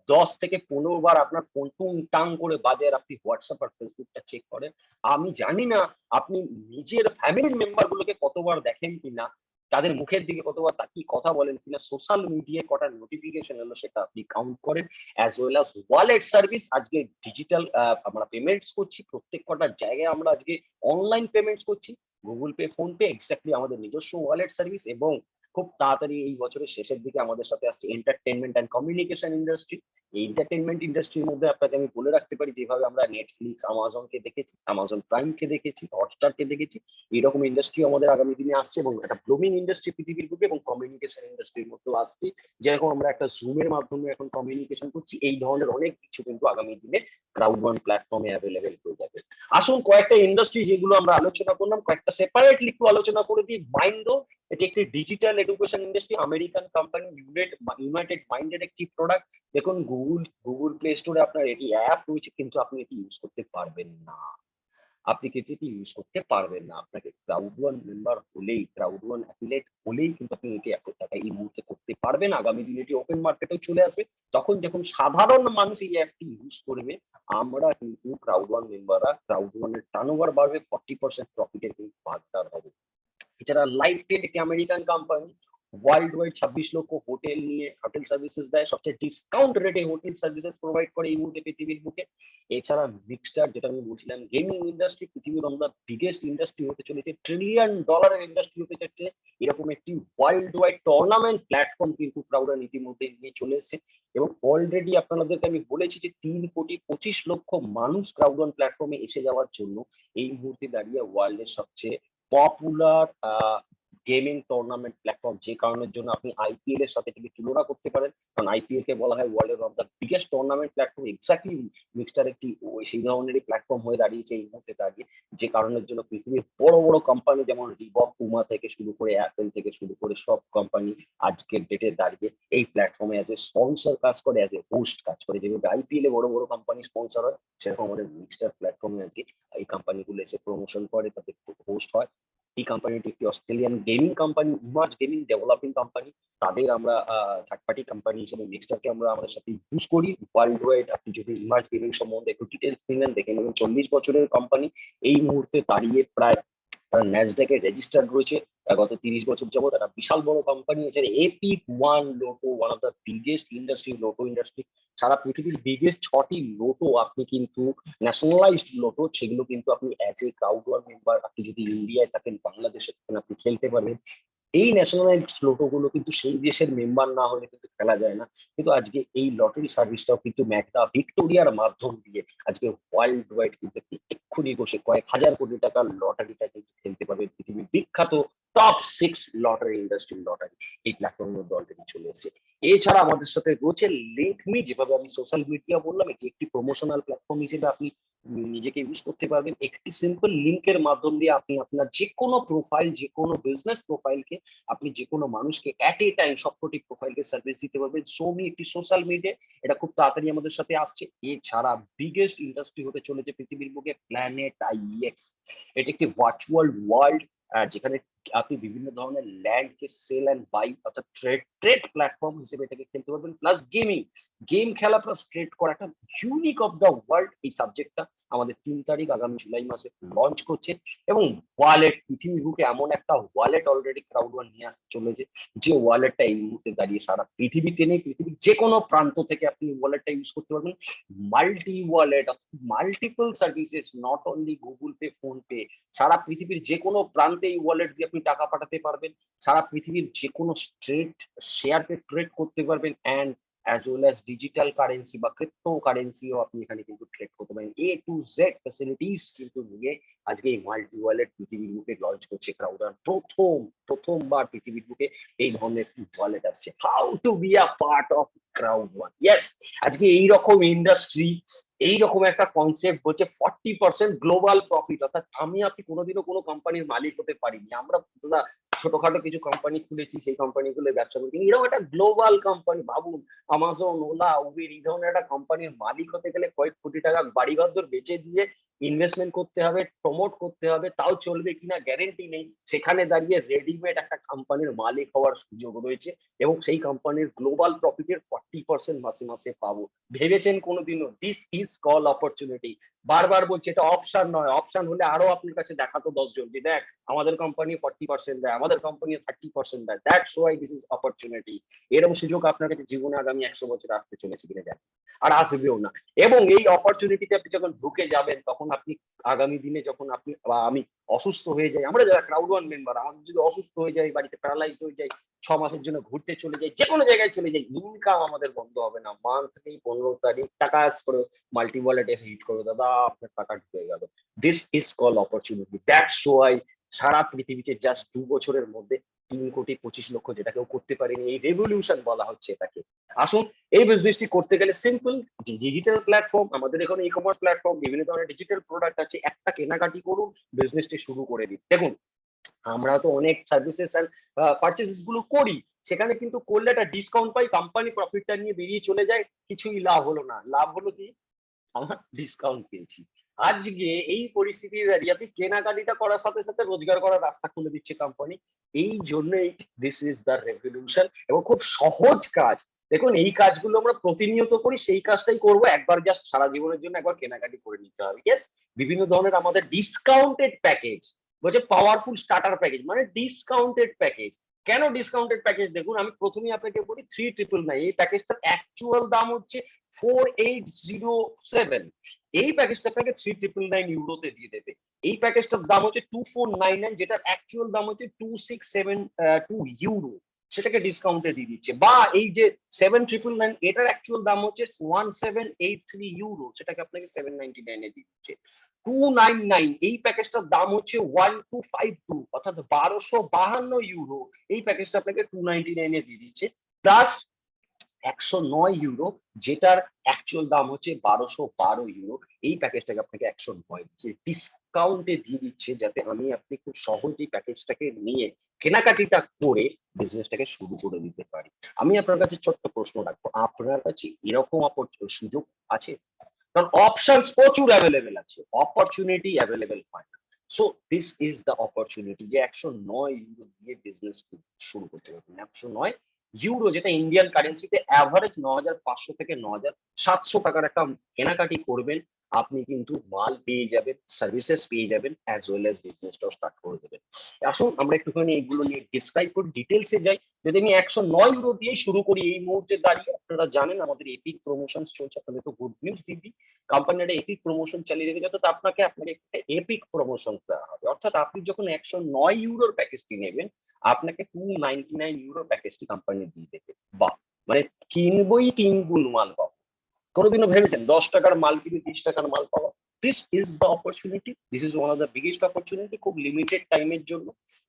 10 থেকে 15 বার আপনার ফোন টুং টাং করে বাজে, আর আপনি হোয়াটসঅ্যাপ আর ফেসবুকটা চেক করেন। আমি জানি না আপনি নিজের ফ্যামিলির মেম্বার গুলোকে কতবার দেখেন কিনা, তাদের মুখের দিকে কতবার তাকিয়ে কথা বলেন কিনা, সোশ্যাল মিডিয়ায় কটা নোটিফিকেশন এলো সেটা আপনি কাউন্ট করেন। As well as wallet service, আজকে ডিজিটাল আমরা পেমেন্টস করছি, প্রত্যেক কটা জায়গায় আমরা আজকে অনলাইন পেমেন্টস করছি, Google Pay, phone pay, exactly আমাদের নিজস্ব ওয়ালেট সার্ভিস। এবং খুব তাড়াতাড়ি এই বছরের শেষের দিকে আমাদের সাথে আসছে এন্টারটেনমেন্ট অ্যান্ড কমিউনিকেশন ইন্ডাস্ট্রি। এই এন্টারটেনমেন্ট ইন্ডাস্ট্রির মধ্যে আপনাকে আমি বলে রাখতে পারি, যেভাবে আমরা নেটফ্লিক্স, আমাজনকে দেখেছি, আমাজন প্রাইমকে দেখেছি, হটস্টারকে দেখেছি, এরকম ইন্ডাস্ট্রি আমাদের আগামী দিনে আসছে, এবং একটা ব্লুমিং ইন্ডাস্ট্রি পৃথিবীর বুকে, এবং কমিউনিকেশন ইন্ডাস্ট্রির মধ্যেও আসছে। যেরকম আমরা একটা জুমের মাধ্যমে এখন কমিউনিকেশন করছি, এই ধরনের অনেক কিছু কিন্তু আগামী দিনে ক্রাউড ওয়ান প্ল্যাটফর্মে অ্যাভেলেবেল হয়ে যাবে। আসুন কয়েকটা ইন্ডাস্ট্রি যেগুলো আমরা আলোচনা করলাম, কয়েকটা সেপারেটলি একটু আলোচনা করে দিই। মাইন্ডো, এটি একটি digital education industry, American company, United মাইন্ডের একটি প্রোডাক্ট। দেখুন গুগল প্লে স্টোরে আপনার এটি অ্যাপ রয়েছে, কিন্তু আপনি এটি ইউজ করতে পারবেন না, আপনি কিন্তু এটি ইউজ করতে পারবেন না। আপনাকে ক্রাউড ওয়ান মেম্বার হলেই, ক্রাউড ওয়ান অ্যাফিলিয়েট হলেই কিন্তু আপনি এটি এক টাকা এই মুহূর্তে করতে পারবেন। আগামী দিনে এটি ওপেন মার্কেটেও চলে আসবে, তখন যখন সাধারণ মানুষ এই অ্যাপটি ইউজ করবে, আমরা কিন্তু ক্রাউড ওয়ান মেম্বাররা ক্রাউড ওয়ানের টার্নওভার বাড়বে, 40% প্রফিটের কিন্তু ভাগদার হবে। এছাড়া লাইফ টেল, একটি আমেরিকান কোম্পানি, ওয়ার্ল্ড ওয়াইড 26 লক্ষ হোটেল নিয়ে হোটেল সার্ভিসেস দেয়, সবচেয়ে ডিসকাউন্ট রেটে হোটেল সার্ভিসেস প্রোভাইড করে এই মুহূর্তে পৃথিবীর বুকে। এছাড়া মিক্সটার, যেটা আমি বলছিলাম, গেমিং ইন্ডাস্ট্রি, পৃথিবীর আমরা বিগেস্ট ইন্ডাস্ট্রি হতে চলেছে, ট্রিলিয়ন ডলারের ইন্ডাস্ট্রি হতে যাচ্ছে। এরকম একটি ওয়ার্ল্ড ওয়াইড টুর্নামেন্ট প্ল্যাটফর্ম কিন্তু ক্রাউডান ইতিমধ্যে নিয়ে চলে এসেছে, এবং অলরেডি আপনাদেরকে আমি বলেছি যে 3,25,00,000 মানুষ ক্রাউডন প্ল্যাটফর্মে এসে যাওয়ার জন্য এই মুহূর্তে দাঁড়িয়ে ওয়ার্ল্ডের সবচেয়ে পপুলার গেমিং টুর্নামেন্ট প্ল্যাটফর্ম, যে কারণের জন্য আপনি আইপিএল এর সাথে এটিকে তুলনা করতে পারেন, কারণ আইপিএল কে বলা হয় ওয়ার্ল্ডের one of the biggest tournament platform. Exactly mister একটি সেই ধরনেরই প্ল্যাটফর্ম হয়ে দাঁড়িয়েছে এই মুহূর্তে দাঁড়িয়ে, যে কারণের জন্য পৃথিবীর বড় বড় কোম্পানি যেমন রিবক, পুমা থেকে শুরু করে অ্যাপেল থেকে শুরু করে সব কোম্পানি আজকের ডেটে দাঁড়িয়ে এই প্ল্যাটফর্মে অ্যাজ এ স্পন্সর কাজ করে, অ্যাজ এ হোস্ট কাজ করে। যেভাবে আইপিএল এ বড় বড় কোম্পানি স্পন্সর হয়, সেরকম আমাদের মিক্সটার প্ল্যাটফর্মে আজকে এই কোম্পানিগুলো এসে প্রমোশন করে, তাদের হোস্ট হয়। এই কোম্পানিটি একটি Australian gaming company, emerge gaming developing company. তাদের আমরা থার্ড পার্টি কোম্পানি হিসেবে মিক্সটারকে আমরা আমাদের সাথে ইউজ করি ওয়ার্ল্ড ওয়াইড। আপনি যদি ইমার্জ গেমিং সম্বন্ধে একটু ডিটেলস নিলেন, দেখে নেবেন 40 বছরের কোম্পানি, এই মুহূর্তে দাঁড়িয়ে প্রায় ন্যাসড্যাকে রেজিস্টার্ড রয়েছে। গত 30 বছর যাবত একটা বিশাল বড় কোম্পানি আছে। Epic one lotto, one of the biggest industry, lotto industry. সারা পৃথিবীর বিগেস্ট 6টি লোটো আপনি কিন্তু ন্যাশনালাইজড লোটো, সেগুলো কিন্তু আপনি as a crowd one member, আপনি যদি ইন্ডিয়ায় থাকেন, বাংলাদেশে থাকেন, আপনি খেলতে পারবেন। এই ন্যাশনালাইজড লোটো গুলো কিন্তু সেই দেশের মেম্বার না হলে কিন্তু খেলা যায় না। কিন্তু আজকে এই লটারি সার্ভিসটাও কিন্তু ম্যাগনা ভিক্টোরিয়ার মাধ্যম দিয়ে আজকে ওয়ার্ল্ড ওয়াইড কিন্তু আপনি এক্ষুনি বসে কয়েক হাজার কোটি টাকার লটারিটা কিন্তু খেলতে পারবেন। পৃথিবীর বিখ্যাত টপ 6 লটারি ইন্ডাস্ট্রি লটারি এই প্ল্যাটফর্মের মধ্যে অলরেডি চলে এসেছে। এছাড়া আমাদের সাথে রয়েছে লিঙ্কমি, যেভাবে আমি সোশ্যাল মিডিয়া বললাম, এটি একটি প্রমোশনাল প্ল্যাটফর্ম হিসেবে আপনি নিজেকে ইউজ করতে পারবেন। একটি সিম্পল লিঙ্কের মাধ্যম দিয়ে আপনি আপনার যে কোনো প্রোফাইল, যে কোনো বিজনেস প্রোফাইলকে আপনি যে কোনো মানুষকে এট এ টাইম সবকটি প্রোফাইলকে সার্ভিস দিতে পারবেন। সোমি একটি সোশ্যাল মিডিয়া, এটা খুব তাড়াতাড়ি আমাদের সাথে আসছে। এছাড়া বিগেস্ট ইন্ডাস্ট্রি হতে চলেছে পৃথিবীর বুকে প্ল্যানেট আইএক্স, এটি একটি ভার্চুয়াল ওয়ার্ল্ড, যেখানে আপনি বিভিন্ন ধরনের ল্যান্ডকে সেল অ্যান্ড বাই অর্থাৎ ট্রেড প্ল্যাটফর্ম হিসেবে এটাকে খেলতে পারবেন, প্লাস গেম খেলা প্লাস ট্রেড করা একটা ইউনিক অফ দ্য ওয়ার্ল্ড। এই সাবজেক্টটা আমাদের 3 তারিখ আগামী জুলাই মাসে লঞ্চ করছে। এবং ওয়ালেট, পৃথিবীর বুকে এমন একটা ওয়ালেট অলরেডি ক্রাউড ওয়ান নিয়ে আসতে চলেছে, যে ওয়ালেটটা এই মুহূর্তে দাঁড়িয়ে সারা পৃথিবীতে নেই। পৃথিবীর যে কোনো প্রান্ত থেকে আপনি ওয়ালেটটা ইউজ করতে পারবেন। Multi wallet, multiple services, not only Google Pay, PhonePe, সারা পৃথিবীর যে কোনো প্রান্তে এই ওয়ালেট দিয়ে আপনি টাকা পাঠাতে পারবেন। সারা পৃথিবীর যে কোনো শেয়ারকে ট্রেড করতে পারবেন, and as well as digital currency বা ক্রিপ্টো কারেন্সিও আপনি এখানে কিন্তু ট্রেড করতে পারেন। A to Z ফ্যাসিলিটিস কিন্তু নিয়ে আজকে এই মাল্টি ওয়ালেট পৃথিবীর বুকে লঞ্চ করছে ক্রাউডার। প্রথমবার পৃথিবীর বুকে এই ধরনের একটি ওয়ালেট আসছে। How to be a part of crowd one? Yes, আজকে এইরকম ইন্ডাস্ট্রি, এইরকম একটা কনসেপ্ট বলছে 40% গ্লোবাল প্রফিট। অর্থাৎ আপনি কোনোদিনও কোনো কোম্পানির মালিক হতে পারিনি। আমরা দাদা ছোটখাটো কিছু কোম্পানি খুলেছি, সেই কোম্পানিগুলো ব্যবসা করছি। এরকম একটা গ্লোবাল কোম্পানি ভাবুন, আমাজন, ওলা, উবের, এই ধরনের একটা কোম্পানির মালিক হতে গেলে কয়েক কোটি টাকা বাড়িঘর বেচে দিয়ে ইনভেস্টমেন্ট করতে হবে, প্রমোট করতে হবে, তাও চলবে কিনা গ্যারেন্টি নেই। সেখানে দাঁড়িয়ে রেডিমেড একটা কোম্পানির মালিক হওয়ার সুযোগ রয়েছে, এবং সেই কোম্পানির গ্লোবাল প্রফিটের 40% মাসে মাসে পাবো। ভেবেছেন কোনোদিনও? This is call opportunity. বারবার বলছি, এটা অপশন নয়। অপশন হলে আরো আপনার কাছে দেখাতো 10 জন, যে দেখ আমাদের কোম্পানি 40% দেয়, আমাদের কোম্পানি 30% দেয়। That's why this is opportunity. এরকম সুযোগ আপনার কাছে জীবনে আগামী 100 বছর আসতে চলেছে কিনা জানেন, আর আসবেও না। এবং এই অপরচুনিটিতে আপনি যখন ঢুকে যাবেন, তখন আপনি আগামী দিনে যখন আপনি বা আমি অসুস্থ হয়ে যাই, আমরা যারা ক্রাউড ওয়ান মেম্বার, আমাদের যদি অসুস্থ হয়ে যাই, বাড়িতে প্যারালাইজ হয়ে যাই, 6 মাসের জন্য ঘুরতে চলে যাই, যে কোনো জায়গায় চলে যাই, ইনকাম আমাদের বন্ধ হবে না। মান্থলি 15 তারিখ টাকা করে মাল্টি ওয়ালেট এসে হিট করবে, দাদা আপনার টাকা ঢুকে গেল। This is call opportunity. That's why সারা পৃথিবীতে জাস্ট 2 বছরের মধ্যে 3,25,00,000, যেটা কেউ করতে পারেনি, এই রেভলিউশন বলা হচ্ছে এটাকে। আসুন, এই বিজনেসটি করতে গেলে সিম্পল, ডিজিটাল প্ল্যাটফর্ম, আমাদের এখানে ই কমার্স প্ল্যাটফর্ম, বিভিন্ন ধরনের ডিজিটাল প্রোডাক্ট আছে, একটা কেনাকাটি করুন, বিজনেসটি শুরু করে দিন। দেখুন, আমরা তো অনেক সার্ভিসেস এন্ড পারচেসেস গুলো করি, সেখানে কিন্তু করলে একটা ডিসকাউন্ট পাই, কোম্পানি প্রফিটটা নিয়ে বেরিয়ে চলে যায়, কিছুই লাভ হলো না। লাভ হলো কি? আমার ডিসকাউন্ট পেয়েছি। আজকে এই পরিস্থিতি দাঁড়িয়ে আপনি কেনাকাটিটা করার সাথে সাথে রোজগার করার রাস্তা খুলে দিচ্ছে কোম্পানি। এই জন্যই দিস ইজ দ্য রেভলিউশন, এবং খুব সহজ কাজ। দেখুন, এই কাজগুলো আমরা প্রতিনিয়ত করি, সেই কাজটাই করবো একবার, জাস্ট সারা জীবনের জন্য একবার কেনাকাটি করে নিতে হবে। ইয়েস, বিভিন্ন ধরনের আমাদের ডিসকাউন্টেড প্যাকেজ, বলছে পাওয়ারফুল স্টার্টার প্যাকেজ, মানে ডিসকাউন্টেড প্যাকেজ। কেন ডিসকাউন্টেড প্যাকেজ? দেখুন, আমি প্রথমেই আপনাকে বলি 3,999, এই প্যাকেজটার অ্যাকচুয়াল দাম হচ্ছে 4807। এই প্যাকেজটা আপনাকে 3,999 ইউরোতে দিয়ে দেবে। এই প্যাকেজটার দাম হচ্ছে 2499, যেটার অ্যাকচুয়াল দাম হচ্ছে 2672 ইউরো, সেটাকে ডিসকাউন্টে দিয়ে দিচ্ছে। বা এই যে 7,999, এটার অ্যাকচুয়াল দাম হচ্ছে 1783 ইউরো, সেটাকে আপনাকে 799 দিয়ে দিচ্ছে। 299, এই প্যাকেজটার দাম হচ্ছে 1252, অর্থাৎ 1252 ইউরো, এই প্যাকেজটা আপনাকে 299 দিয়ে দিচ্ছে। প্লাস 109 ইউরো, যেটার অ্যাকচুয়াল দাম হচ্ছে 1212 ইউরো, এই প্যাকেজটাকে আপনাকে 109 ডিসকাউন্টে দিয়ে দিচ্ছে, যাতে আপনি খুব সহজেই প্যাকেজটাকে নিয়ে কেনাকাটিটা করে বিজনেসটাকে শুরু করে দিতে পারি। আমি আপনার কাছে ছোট্ট প্রশ্ন রাখবো, আপনার কাছে এরকম সুযোগ আছে? কারণ অপশনস প্রচুর অ্যাভেলেবেল আছে, অপরচুনিটি অ্যাভেলেবেল হয় না। So this is the opportunity, যে 109 ইউরো দিয়ে বিজনেস শুরু করতে পারবেন। 109 ইউরো, যেটা ইন্ডিয়ান কারেন্সিতে অ্যাভারেজ 9,500 থেকে 9,700 টাকার একটা কেনাকাটি করবেন, আপনি কিন্তু মাল পেয়ে যাবেন, সার্ভিসেস পেয়ে যাবেন, অ্যাজ ওয়েল অ্যাজ বিজনেসটাও স্টার্ট করে দেবেন। আসুন আমরা একটুখানি এইগুলো নিয়ে ডিসক্রাইব করি, ডিটেলসে যাই। যদি আমি 109 ইউরো দিয়ে শুরু করি এই মুহূর্তে দাঁড়িয়ে, আপনারা জানেন আমাদের এপিক প্রমোশন চলছে, আপনাদের তো গুড নিউজ দিদি, কোম্পানিটা এপিক প্রমোশন চালিয়ে রেখেছে। অর্থাৎ আপনাকে একটা এপিক প্রমোশন দেওয়া হবে। অর্থাৎ আপনি যখন 109 ইউরোর প্যাকেজটি নেবেন, আপনাকে 299 ইউরো প্যাকেজটি কোম্পানি দিয়ে দেবে। বাহ, মানে কিনবই 3 গুণ মাল পাবো। কোনোদিনও ভেবেছেন 10 টাকার মাল কিনে 30 টাকার মাল পাওয়া? This is the opportunity, this is one of the biggest opportunity. খুব লিমিটেড টাইমের জন্য,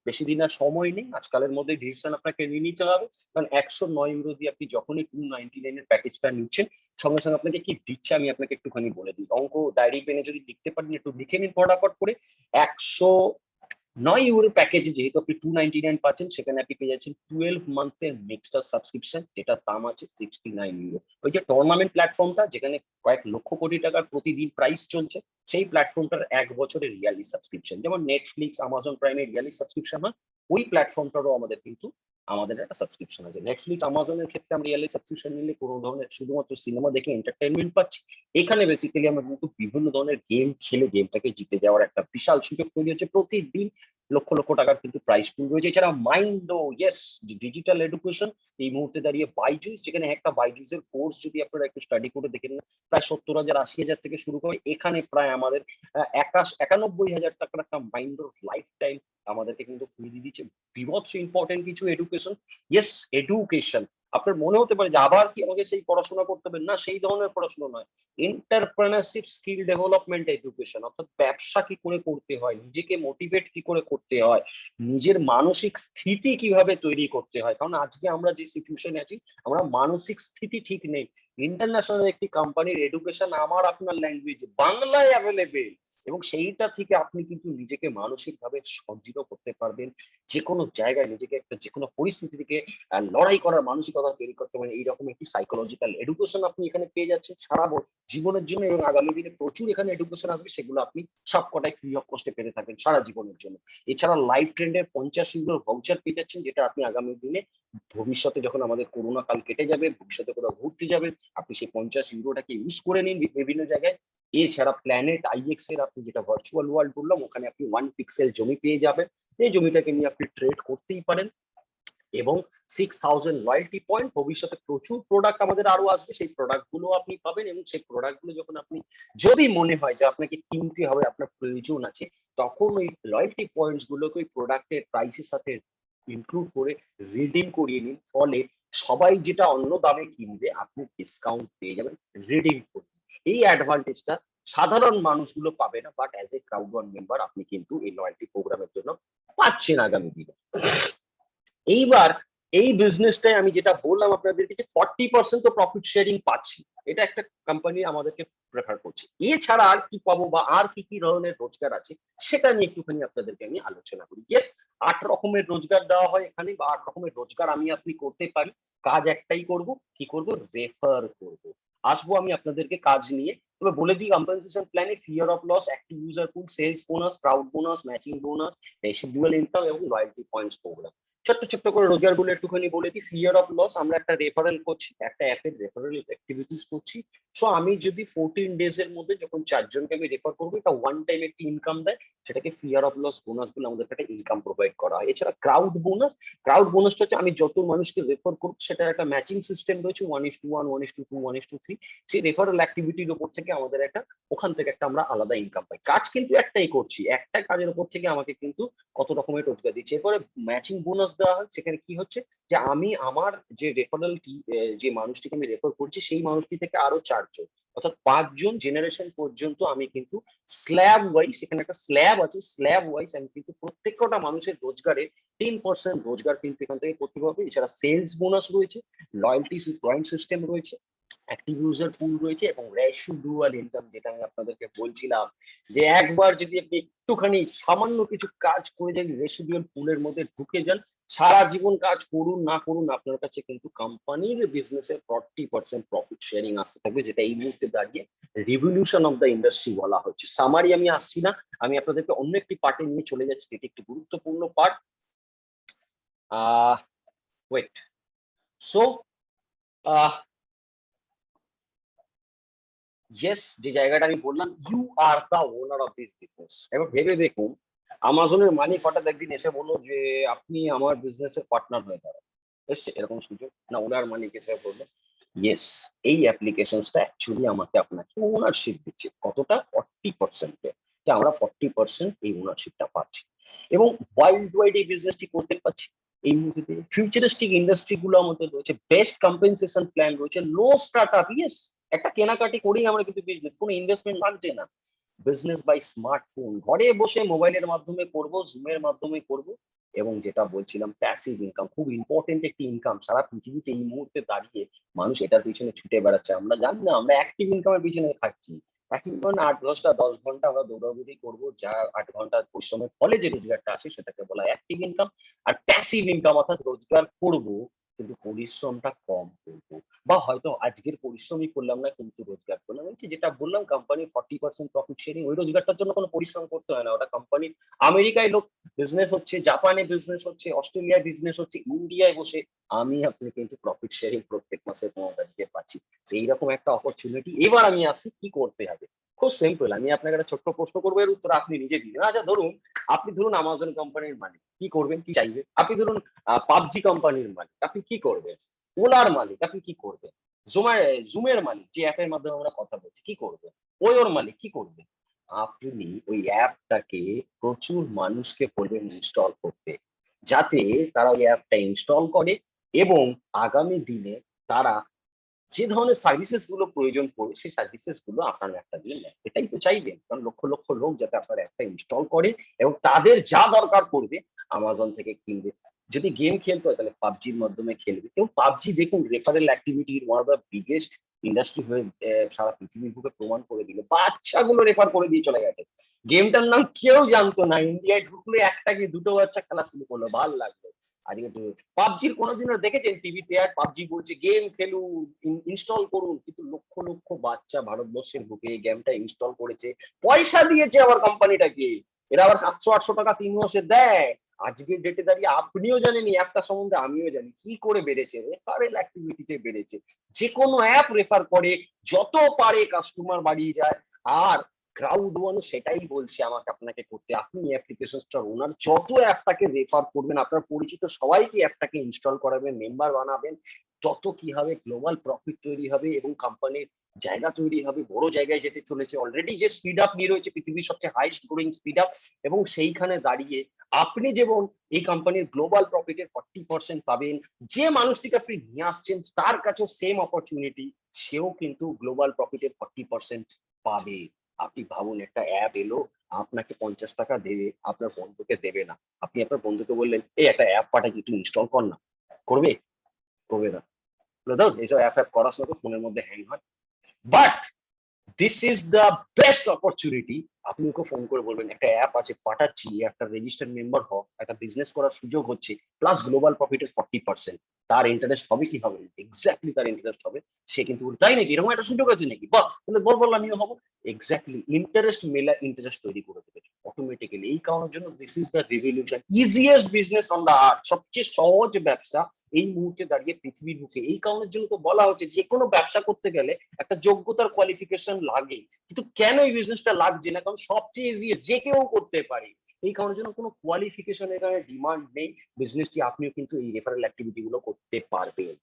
বেশি দিন আর সময় নেই, আজকালের মধ্যে ডিসিশন আপনাকে নিয়ে নিতে হবে। কারণ 109 ইউরো দিয়ে আপনি যখনই 299 এর প্যাকেজটা নিচ্ছেন, সঙ্গে সঙ্গে আপনাকে কি দিচ্ছে আমি আপনাকে একটুখানি বলে দিই। অঙ্ক ডায়েরি পেনে যদি লিখতে পারেন, একটু লিখে নিন ফটাফট করে। 109 ইউরো প্যাকেজে যেহেতু আপনি 299 পাচ্ছেন, সেখানে আপনি পেয়ে যাচ্ছেন 12 মান্থের মিক্সড সাবস্ক্রিপশন, যেটার দাম আছে 69 ইউরো। ওই যে টুর্নামেন্ট প্ল্যাটফর্মটা, যেখানে কয়েক লক্ষ কোটি টাকার প্রতিদিন প্রাইস চলছে, সেই প্ল্যাটফর্মটার 1 বছরের ইয়ারলি সাবস্ক্রিপশন, যেমন নেটফ্লিক্স, আমাজন প্রাইমের ইয়ারলি সাবস্ক্রিপশন হয়, ওই প্ল্যাটফর্মটারও আমাদের একটা সাবস্ক্রিপশন আছে। নেটফ্লিক্স, আমাজনের ক্ষেত্রে আমরা ইয়ারলি সাবস্ক্রিপশন নিলে কোনো ধরনের শুধুমাত্র সিনেমা দেখে এন্টারটেনমেন্ট পাচ্ছি। এখানে বেসিক্যালি আমরা কিন্তু বিভিন্ন ধরনের গেম খেলে গেমটাকে জিতে যাওয়ার একটা বিশাল সুযোগ তৈরি হচ্ছে। প্রতিদিন লক্ষ লক্ষ টাকার কিন্তু প্রাইস পুল রয়েছে। এছাড়া মাইন্ডো, ইয়েস, ডিজিটাল এডুকেশন এই মুহূর্তে দাঁড়িয়ে বাইজুস, যেখানে একটা বাইজুসের কোর্স যদি আপনারা একটু স্টাডি করে দেখেন না, প্রায় 70,000 80,000 থেকে শুরু করে এখানে প্রায় আমাদের 91,000 টাকার একটা মাইন্ডোর লাইফ টাইম আমাদেরকে কিন্তু ফ্রি দিয়ে দিচ্ছে। বিভৎস ইম্পর্টেন্ট কিছু এডুকেশন। Yes, education. আপনার মনে হতে পারে যে আবার কি আমাকে সেই পড়াশোনা করতে হবে, না সেই ধরনের পড়াশোনা নয়। এন্টারপ্রেনারশিপ স্কিল ডেভেলপমেন্ট এডুকেশন, অর্থাৎ ব্যবসা কি করে করতে হয়, নিজেকে মোটিভেট কি করে করতে হয়, নিজের মানসিক স্থিতি কিভাবে তৈরি করতে হয়। কারণ আজকে আমরা যে সিচুয়েশনে আছি, আমরা মানসিক স্থিতি ঠিক নেই। ইন্টারন্যাশনাল একটি কোম্পানির এডুকেশন আমার আপনার ল্যাঙ্গুয়েজ বাংলায় অ্যাভেলেবেল, এবং সেইটা থেকে আপনি কিন্তু নিজেকে মানসিকভাবে সজ্জিত করতে পারবেন। যে কোনো জায়গায় নিজেকে একটা যে কোনো পরিস্থিতি থেকে লড়াই করার মানসিকতা তৈরি করতে পারেন। এইরকম একটি সাইকোলজিক্যাল এডুকেশন আপনি এখানে পেয়ে যাচ্ছেন সারা জীবনের জন্য, এবং আগামী দিনে প্রচুর এখানে এডুকেশন আসবে, সেগুলো আপনি সবকটাই ফ্রি অফ কস্টে পেতে থাকবেন সারা জীবনের জন্য। এছাড়া লাইফ ট্রেন্ডের 50 ইউরোর ভাউচার পেয়ে যাচ্ছেন, যেটা আপনি আগামী দিনে ভবিষ্যতে যখন আমাদের করোনা কাল কেটে যাবে, ভবিষ্যতে কোথাও ঘুরতে যাবেন, আপনি সেই 50 ইউরোটাকে ইউজ করে নিন বিভিন্ন জায়গায়। এছাড়া প্ল্যানেট আইএক্স এর আপনি যেটা ভার্চুয়াল ওয়ার্ল্ড বললাম, ওখানে আপনি 1 পিক্সেল জমি পেয়ে যাবেন। এই জমিটাকে নিয়ে আপনি ট্রেড করতেই পারেন। এবং 6,000 লয়্যালটি পয়েন্ট, ভবিষ্যতে প্রচুর প্রোডাক্ট আমাদের আরো আসবে, সেই প্রোডাক্ট গুলো আপনি পাবেন। এবং সেই প্রোডাক্ট গুলো যখন আপনি, যদি মনে হয় যে আপনাকে কিনতে হবে, আপনার প্রয়োজন আছে, তখন ওই লয়্যালটি পয়েন্টস গুলোকে ওই প্রোডাক্টের প্রাইসের সাথে ইনক্লুড করে রিডিম করিয়ে নিন। ফলে সবাই যেটা অন্য দামে কিনবে, আপনি ডিসকাউন্ট পেয়ে যাবেন রিডিম করে। এই অ্যাডভান্টেজটা সাধারণ মানুষগুলো পাবে না, but as a crowd one member আপনি কিন্তু এই লয়্যালটি প্রোগ্রামের জন্য পাচ্ছেন আগামী দিনে। এইবার এই বিজনেসটাই আমি যেটা বললাম আপনাদেরকে, যে 40% তো প্রফিট শেয়ারিং পাচ্ছি, এটা একটা কোম্পানি আমাদেরকে প্রেফার করছে। এছাড়া আর কি পাবো, বা আর কি কি ধরনের রোজগার আছে, সেটা নিয়ে একটুখানি আপনাদেরকে আমি আলোচনা করি। ইয়েস, 8 রকমের রোজগার দেওয়া হয় এখানে, বা 8 রকমের রোজগার আমি আপনি করতে পারি। কাজ একটাই করব, কি করব, রেফার করব। আসবো আমি আপনাদেরকে কাজ নিয়ে। তবে বলে দিই, কম্পেনসেশন প্ল্যানে fear of loss, active user pool, sales bonus, crowd bonus, matching bonus, residual income এবং লয়্যালটি পয়েন্টস প্রোগ্রাম। ছোট্ট ছোট্ট করে রোজগার গুলো একটুখানি বলে দিই। ফিয়ার অফ লস, আমরা একটা রেফারেল করছি, একটা অ্যাপের রেফারেল অ্যাক্টিভিটিস করছি। সো আমি যদি 14 ডেজ এর মধ্যে যখন 4 জনকে আমি রেফার করবো, এটা ওয়ান টাইম একটি ইনকাম দেয়, সেটাকে ফিয়ার অফ লস বোনাস বলে আমাদের একটা ইনকাম প্রোভাইড করা হয়। এছাড়া ক্রাউড বোনাস, ক্রাউড বোনাসটা হচ্ছে আমি যত মানুষকে রেফার করবো, সেটা একটা ম্যাচিং সিস্টেম রয়েছে, 1:1, 1:2, 1:3। সেই রেফারেল অ্যাক্টিভিটির উপর থেকে আমাদের একটা, ওখান থেকে একটা আমরা আলাদা ইনকাম পাই। কাজ কিন্তু একটাই করছি, একটা কাজের উপর থেকে আমাকে কিন্তু কত রকমের রোজগার দিচ্ছে। এরপরে ম্যাচিং বোনাস দেওয়া হয়, সেখানে কি হচ্ছে, যে আমি আমার যে রেফারেল, যে মানুষটিকে আমি রেফার করছি, সেই মানুষটি থেকে আরো 4 জন, অর্থাৎ 5 জন জেনারেশন পর্যন্ত আমি কিন্তু স্ল্যাব ওয়াইজ, এখানে একটা স্ল্যাব আছে, স্ল্যাব ওয়াইজ আমি কিন্তু প্রত্যেকটা মানুষের রোজগারে 10% রোজগার কিন্তু এখান থেকে করতে পারবে। এছাড়া সেলস বোনাস রয়েছে, লয়্যালটি পয়েন্ট সিস্টেম রয়েছে, অ্যাক্টিভ ইউজার পুল রয়েছে, এবং রেসিডুয়াল ইনকাম, যেটা আমি আপনাদেরকে বলছিলাম, যে একবার যদি আপনি একটুখানি সামান্য কিছু কাজ করে যান, রেসিডুয়াল পুলের মধ্যে ঢুকে যান, সারা জীবন কাজ করুন না করুন, আপনার কাছে কিন্তু কোম্পানির বিজনেসের 40% প্রফিট শেয়ারিং আসতে থাকবে, যেটা এই মুহূর্তে দাঁড়িয়ে রিভলিউশন অফ দ্য ইন্ডাস্ট্রি বলা হচ্ছে। সামারি আমি আসছি না, আমি আপনাদেরকে অন্য একটি পার্টে নিয়ে চলে যাচ্ছি, এটি একটি গুরুত্বপূর্ণ পার্ট। ওয়েট, সো ইয়েস, যে জায়গাটা আমি বললাম, you are the owner of this business. এবার ভেবে দেখুন, আমাজনের মালিক হঠাৎ একদিন এসে বললো যে আপনি আমার বিজনেসের পার্টনার হয়ে দাঁড়ান। এসছে এরকম সুযোগ না? ওনার মালিক এসে বললো, ইয়েস, এই অ্যাপ্লিকেশনসটা অ্যাকচুয়ালি আমাকে আপনাকে ওনারশিপ দিচ্ছে। কতটা? 40%, যে আমরা 40% এই ওনারশিপটা পাচ্ছি, এবং ওয়াইল্ড ওয়াইড এই বিজনেসটি করতে পারছি। এই মুহূর্তে ফিউচারিস্টিক ইন্ডাস্ট্রি গুলো আমাদের রয়েছে, বেস্ট কম্পেনসেশন প্ল্যান রয়েছে, লো স্টার্টআপ। ইয়েস, একটা কেনাকাটি করেই আমরা কিন্তু বিজনেস, কোনো ইনভেস্টমেন্ট লাগছে না। বিজনেস বাই স্মার্টফোন, ঘরে বসে মোবাইলের মাধ্যমে করব, জুমের মাধ্যমে করব। এবং যেটা বলছিলাম, প্যাসিভ ইনকাম, খুব ইম্পর্টেন্ট একটি ইনকাম। সারা পৃথিবীতে এই মুহূর্তে দাঁড়িয়ে মানুষ এটার পিছনে ছুটে বেড়াচ্ছে। আমরা জানি না, আমরা অ্যাক্টিভ ইনকামের পিছনে খাচ্ছি। অ্যাক্টিভ মানে 8 10 ঘন্টা আমরা দৌড়াদৌড়ি করবো, যা 8 ঘন্টা পরিশ্রমের ফলে যে রোজগারটা আসে, সেটাকে বলা হয় অ্যাক্টিভ ইনকাম। আর প্যাসিভ ইনকাম, অর্থাৎ রোজগার করব কিন্তু পরিশ্রমটা কম করবো, বা হয়তো আজকের পরিশ্রমই করলাম না কিন্তু রোজগার করলাম। এই যে যেটা বললাম কোম্পানির 40% প্রফিট শেয়ারিং, ওই রোজগারটার জন্য কোনো পরিশ্রম করতে হয় না। ওটা কোম্পানির আমেরিকায় লোক বিজনেস হচ্ছে, জাপানে বিজনেস হচ্ছে, অস্ট্রেলিয়ায় বিজনেস হচ্ছে, ইন্ডিয়ায় বসে আমি আপনি কিন্তু প্রফিট শেয়ারিং প্রত্যেক মাসে 15 তারিখে পাচ্ছি। সেই রকম একটা অপরচুনিটি। এবার আমি আসি কি করতে হবে। খুব সিম্পল, আমি আপনাকে একটা ছোট্ট প্রশ্ন করবো, এর উত্তর আপনি নিজে দিন। আচ্ছা ধরুন, আপনি ধরুন আমাজন কোম্পানির মালিক, কি করবেন, কি চাইবেন? আপনি ধরুন পাবজি কোম্পানির মালিক, আপনি কি করবেন? ওলার মালিক, আপনি কি করবেন? জুমের মালিক, যে অ্যাপের মাধ্যমে আমরা কথা বলছি, কি করবেন? ওয়োর মালিক কি করবেন? আপনি ওই অ্যাপটাকে প্রচুর মানুষকে বলবেন ইনস্টল করতে, যাতে তারা ওই অ্যাপটা ইনস্টল করে এবং আগামী দিনে তারা যে ধরনের সার্ভিসেস গুলো প্রয়োজন পড়বে সেই সার্ভিসেস গুলো আপনার অ্যাপটা দিয়ে নেয়। এটাই তো চাইবেন, কারণ লক্ষ লক্ষ লোক যাতে আপনার অ্যাপটা ইনস্টল করে এবং তাদের যা দরকার পড়বে আমাজন থেকে কিনবে। যদি গেম খেলতে হয় তাহলে পাবজির মাধ্যমে খেলবে। এবং পাবজি দেখুন রেফারেল অ্যাক্টিভিটির one of the biggest industry হয়ে সারা পৃথিবীর বুকে প্রমাণ করে দিল। বাচ্চাগুলো রেফার করে দিয়ে চলে গেছে। গেমটার নাম কেউ জানতো না, ইন্ডিয়ায় ঢুকলে একটা কি দুটো বাচ্চা খেলা শুরু করলো, ভাল লাগলো। আজকে পাবজির কোনোদিনও দেখেছেন টিভিতে আর পাবজি বলছে গেম খেলুন, ইনস্টল করুন? কিন্তু লক্ষ লক্ষ বাচ্চা ভারতবর্ষের বুকে এই গেমটা ইনস্টল করেছে, পয়সা দিয়েছে আবার কোম্পানিটাকে। এরা আবার 700-800 টাকা 3 মাসে দেয়। আজকের ডেটে দাঁড়িয়ে আপনিও জানেন এই অ্যাপটা সম্বন্ধে, আমিও জানি কি করে বেড়েছে, রেফারেল অ্যাক্টিভিটিতে বেড়েছে। যে কোনো অ্যাপ রেফার করে, যত পারে কাস্টমার বাড়িয়ে যায়। আর ক্রাউড ওয়ান সেটাই বলছে আমাকে আপনাকে করতে। আপনি অ্যাপ্লিকেশনটার ওনার, যত অ্যাপটাকে রেফার করবেন, আপনার পরিচিত সবাইকে অ্যাপটাকে ইনস্টল করাবেন, মেম্বার বানাবেন, তত কি হবে, গ্লোবাল প্রফিট তৈরি হবে এবং কোম্পানির জায়গা তৈরি হবে, বড় জায়গায় যেতে চলেছে। অলরেডি যে স্পিড আপ নিয়ে রয়েছে পৃথিবীর সবচেয়ে হাইস্ট গ্রোয়িং স্পিড আপ, এবং সেইখানে দাঁড়িয়ে আপনি যেমন এই কোম্পানির গ্লোবাল প্রফিটের 40% পাবেন, যে মানুষটিকে আপনি নিয়ে আসছেন তার কাছেও সেম অপরচুনিটি, সেও কিন্তু গ্লোবাল প্রফিটের 40% পাবে। আপনি ভাবুন, একটা অ্যাপ এলো, আপনাকে 50 টাকা দেবে, আপনার বন্ধুকে দেবে না। আপনি আপনার বন্ধুকে বললেন এই একটা অ্যাপ পাঠাচ্ছি তুই ইনস্টল কর না, করবে? করবে না। ধরুন এইসব অ্যাপ করার সময় তো ফোনের মধ্যে হ্যাং হয়। But this is the best opportunity. আপনি ওকে ফোন করে বলবেন একটা অ্যাপ আছে পাঠাচ্ছি, একটা রেজিস্টার্ড মেম্বার হ, একটা বিজনেস করার সুযোগ হচ্ছে, প্লাস গ্লোবাল প্রফিটের 40%। তার ইন্টারেস্ট হবে কি হবে? এক্স্যাক্টলি তার ইন্টারেস্ট হবে। সে কিন্তু তাই নাকি, এরকম একটা সুযোগ আছে নাকি, বাহ, তাহলে বল আমিও হবো। এক্স্যাক্টলি ইন্টারেস্ট মেলা ইন্টারেস্ট তৈরি করে দেবে অটোমেটিক্যালি। এই কারণের জন্য this is the revolution, easiest business on the earth, সবচেয়ে সহজ ব্যবসা এই মুহূর্তে দাঁড়িয়ে পৃথিবীর মুখে। এই কারণের জন্য তো বলা হচ্ছে যে কোনো ব্যবসা করতে গেলে একটা যোগ্যতার কোয়ালিফিকেশন লাগে। কিন্তু কেন এই বিজনেসটা লাগছে না? কারণ সবচেয়ে ইজি, যে কেউ করতে পারে। এই কারণের জন্য কোনো কোয়ালিফিকেশনের এখানে ডিমান্ড নেই। বিজনেসটি আপনিও কিন্তু এই রেফারেল অ্যাক্টিভিটি গুলো করতে পারবেন।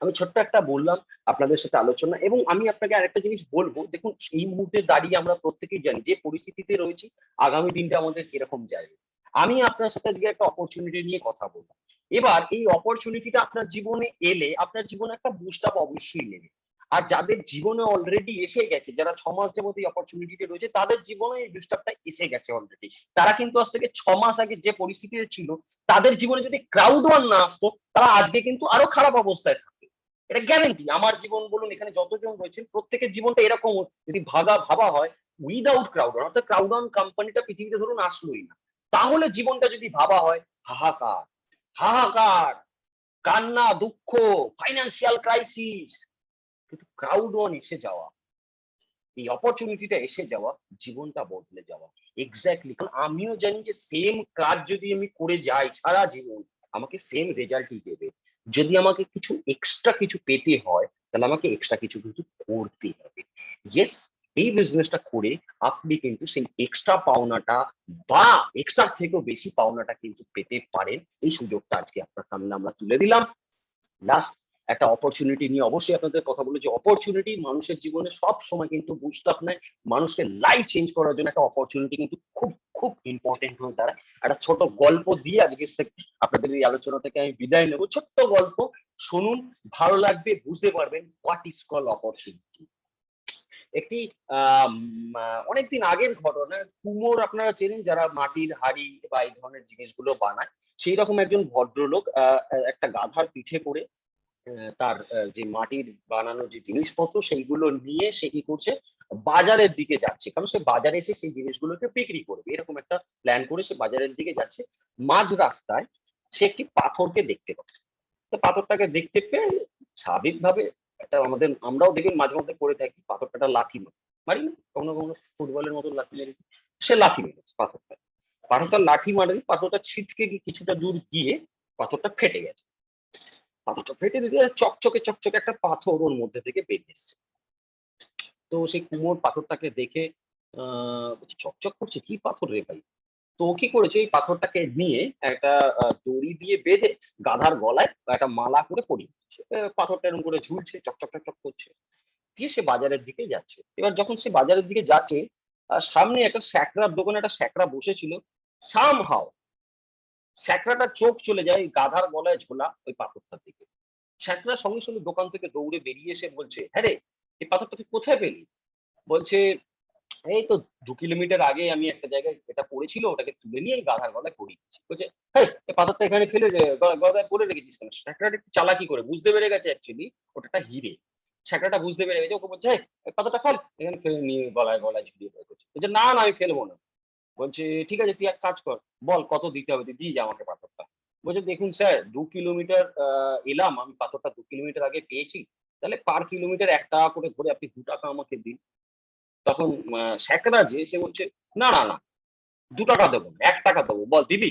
আমি ছোট্ট একটা বললাম আপনাদের সাথে আলোচনা, এবং আমি আপনাকে আরেকটা জিনিস বলবো। দেখুন এই মুহূর্তে দাঁড়িয়ে আমরা প্রত্যেকেই জানি যে পরিস্থিতিতে রয়েছি, আগামী দিনটা আমাদের কিরকম যাবে। আমি আপনার সাথে আজকে একটা অপরচুনিটি নিয়ে কথা বলবো। এবার এই অপরচুনিটিটা আপনার জীবনে এলে আপনার জীবনে একটা বুস্ট আপ অবশ্যই নেবে। আর যাদের জীবনে অলরেডি এসে গেছে, যারা 6 মাস যাবত এই অপরচুনিটিটা রয়েছে, তাদের জীবনে এই বুস্ট আপটা এসে গেছে অলরেডি। তারা কিন্তু আজ থেকে 6 মাস আগে যে পরিস্থিতিতে ছিল, তাদের জীবনে যদি ক্রাউড ওয়ান না আসতো, তারা আজকে কিন্তু আরো খারাপ অবস্থায় থাকতো। এটা গ্যারান্টি। আমার জীবন বলুন, এখানে যতজন রয়েছেন প্রত্যেকের জীবনটা এরকম যদি ভাবা হয় উইদাউট ক্রাউড অন, অর্থাৎ ক্রাউড অন কোম্পানিটা পৃথিবীতে ধরুন আসলোই না, তাহলে জীবনটা যদি ভাবা হয় হাহাকার, হাহাকার, কান্না, দুঃখ, ফাইন্যান্সিয়াল ক্রাইসিস। কিন্তু ক্রাউড ওয়ান এসে যাওয়া, এই অপরচুনিটিটা এসে যাওয়া, জীবনটা বদলে যাওয়া। এক্স্যাক্টলি, কারণ আমিও জানি যে সেম কাজ যদি আমি করে যাই সারা জীবন, আমাকে সেম রেজাল্টই দেবে। যদি আমাকে কিছু এক্সট্রা কিছু পেতে হয়, তাহলে আমাকে এক্সট্রা কিছু কিন্তু করতে হবে। ইয়েস, এই বিজনেসটা করে আপনি কিন্তু সেই এক্সট্রা পাওনাটা বা এক্সট্রা থেকেও বেশি পাওনাটা কিন্তু পেতে পারেন। এই সুযোগটা আজকে আপনার সামনে আমরা তুলে দিলাম। লাস্ট একটা অপরচুনিটি নিয়ে অবশ্যই আপনাদের কথা বলে, যে অপরচুনিটি মানুষের জীবনে সব সময় কিন্তু বুস্ট আপ নেয়। মানুষকে লাইফ চেঞ্জ করার জন্য একটা অপরচুনিটি কিন্তু খুব খুব ইম্পর্টেন্ট হয়ে দাঁড়ায়। একটা ছোট গল্প দিয়ে আজকে আপনাদের এই আলোচনা থেকে আমি বিদায় নেব। ছোট্ট গল্প শুনুন, ভালো লাগবে, বুঝতে পারবেন হোয়াট ইজ কল অপরচুনিটি। একটি অনেকদিন আগের ঘটনা। কুমোর আপনারা চেনেন, যারা মাটির হাড়ি বা এই ধরনের জিনিসগুলো বানায়। সেই রকম একজন ভদ্রলোক একটা গাধার পিঠে করে তার যে মাটির বানানো যে জিনিসপত্র সেইগুলো নিয়ে সে কি করছে, বাজারের দিকে যাচ্ছে, কারণ সে বাজারে এসে সেই জিনিসগুলোকে বিক্রি করবে। এরকম একটা প্ল্যান করে সে বাজারের দিকে যাচ্ছে। মাঝ রাস্তায় সে একটি পাথরকে দেখতে পায়। তো পাথরটাকে দেখতে পেয়ে স্বাভাবিকভাবে একটা আমরাও দেখবেন মাঝে মধ্যে করে থাকি, পাথরটা একটা লাথি মারি না, কখনো কখনো ফুটবলের মতো লাথি মেরে দিই। সে লাথি মেরেছে পাথরটা, পাথরটা লাথি মারে, পাথরটা ছিটকে গিয়ে কিছুটা দূর গিয়ে পাথরটা ফেটে গেছে। পাথরটা ফেটে দিয়ে চকচকে চকচকে একটা পাথর ওর মধ্যে থেকে বেরিয়ে এসছে। তো সেই কুমোর পাথরটাকে দেখে বলছে, চকচক করছে, কি পাথর রে ভাই? তো ও কি করেছে, এই পাথরটাকে নিয়ে একটা দড়ি দিয়ে বেঁধে গাধার গলায় একটা মালা করে পরিয়ে দিচ্ছে। পাথরটা এরকম করে ঝুলছে, চকচক চকচক করছে। দিয়ে সে বাজারের দিকে যাচ্ছে। এবার যখন সে বাজারের দিকে যাচ্ছে, সামনে একটা স্যাকরার দোকানে একটা স্যাকরা বসেছিল। সামহাউ স্যাকরাটার চোখ চলে যায় ওই গাধার গলায় ঝোলা ওই পাথরটার দিকে। স্যাকরা সঙ্গে সঙ্গে দোকান থেকে দৌড়ে বেরিয়ে এসে বলছে, হ্যাঁ রে, এই পাথরটা তুই কোথায় পেলি? বলছে, এই তো ২ কিলোমিটার আগে আমি একটা জায়গায় এটা পড়েছিল, ওটাকে তুলে নিয়ে এই গাধার গলায় পরিয়ে দিচ্ছি। বলছে, হেই, এই পাথরটা এখানে ফেলে গলায় পরে রেখেছিস কেন? স্যাকরাটা একটু চালাকি করে বুঝতে পেরে গেছে অ্যাকচুয়ালি ওটা একটা হিরে। স্যাকরাটা বুঝতে পেরে গেছে, ওকে বলছে, হেই, এই পাথরটা ফেল, এখানে ফেলে নিয়ে গলায় গলায় ঝুলিয়ে বের করছে। বলছে, না না, আমি ফেলবো না। বলছে, ঠিক আছে, তুই এক কাজ কর, বল কত দিতে হবে, তুই দিয়ে যা আমাকে পাথরটা। বলছে, দেখুন স্যার, ২ কিলোমিটার এলাম, আমি পাথরটা ২ কিলোমিটার আগে পেয়েছি, তাহলে পার কিলোমিটার ৳১ করে ধরে আপনি ৳২ আমাকে দিন। তখন স্যাকরা যে সে বলছে, না না না, ৳২ দেবো না, ৳১ দেবো, বল দিবি?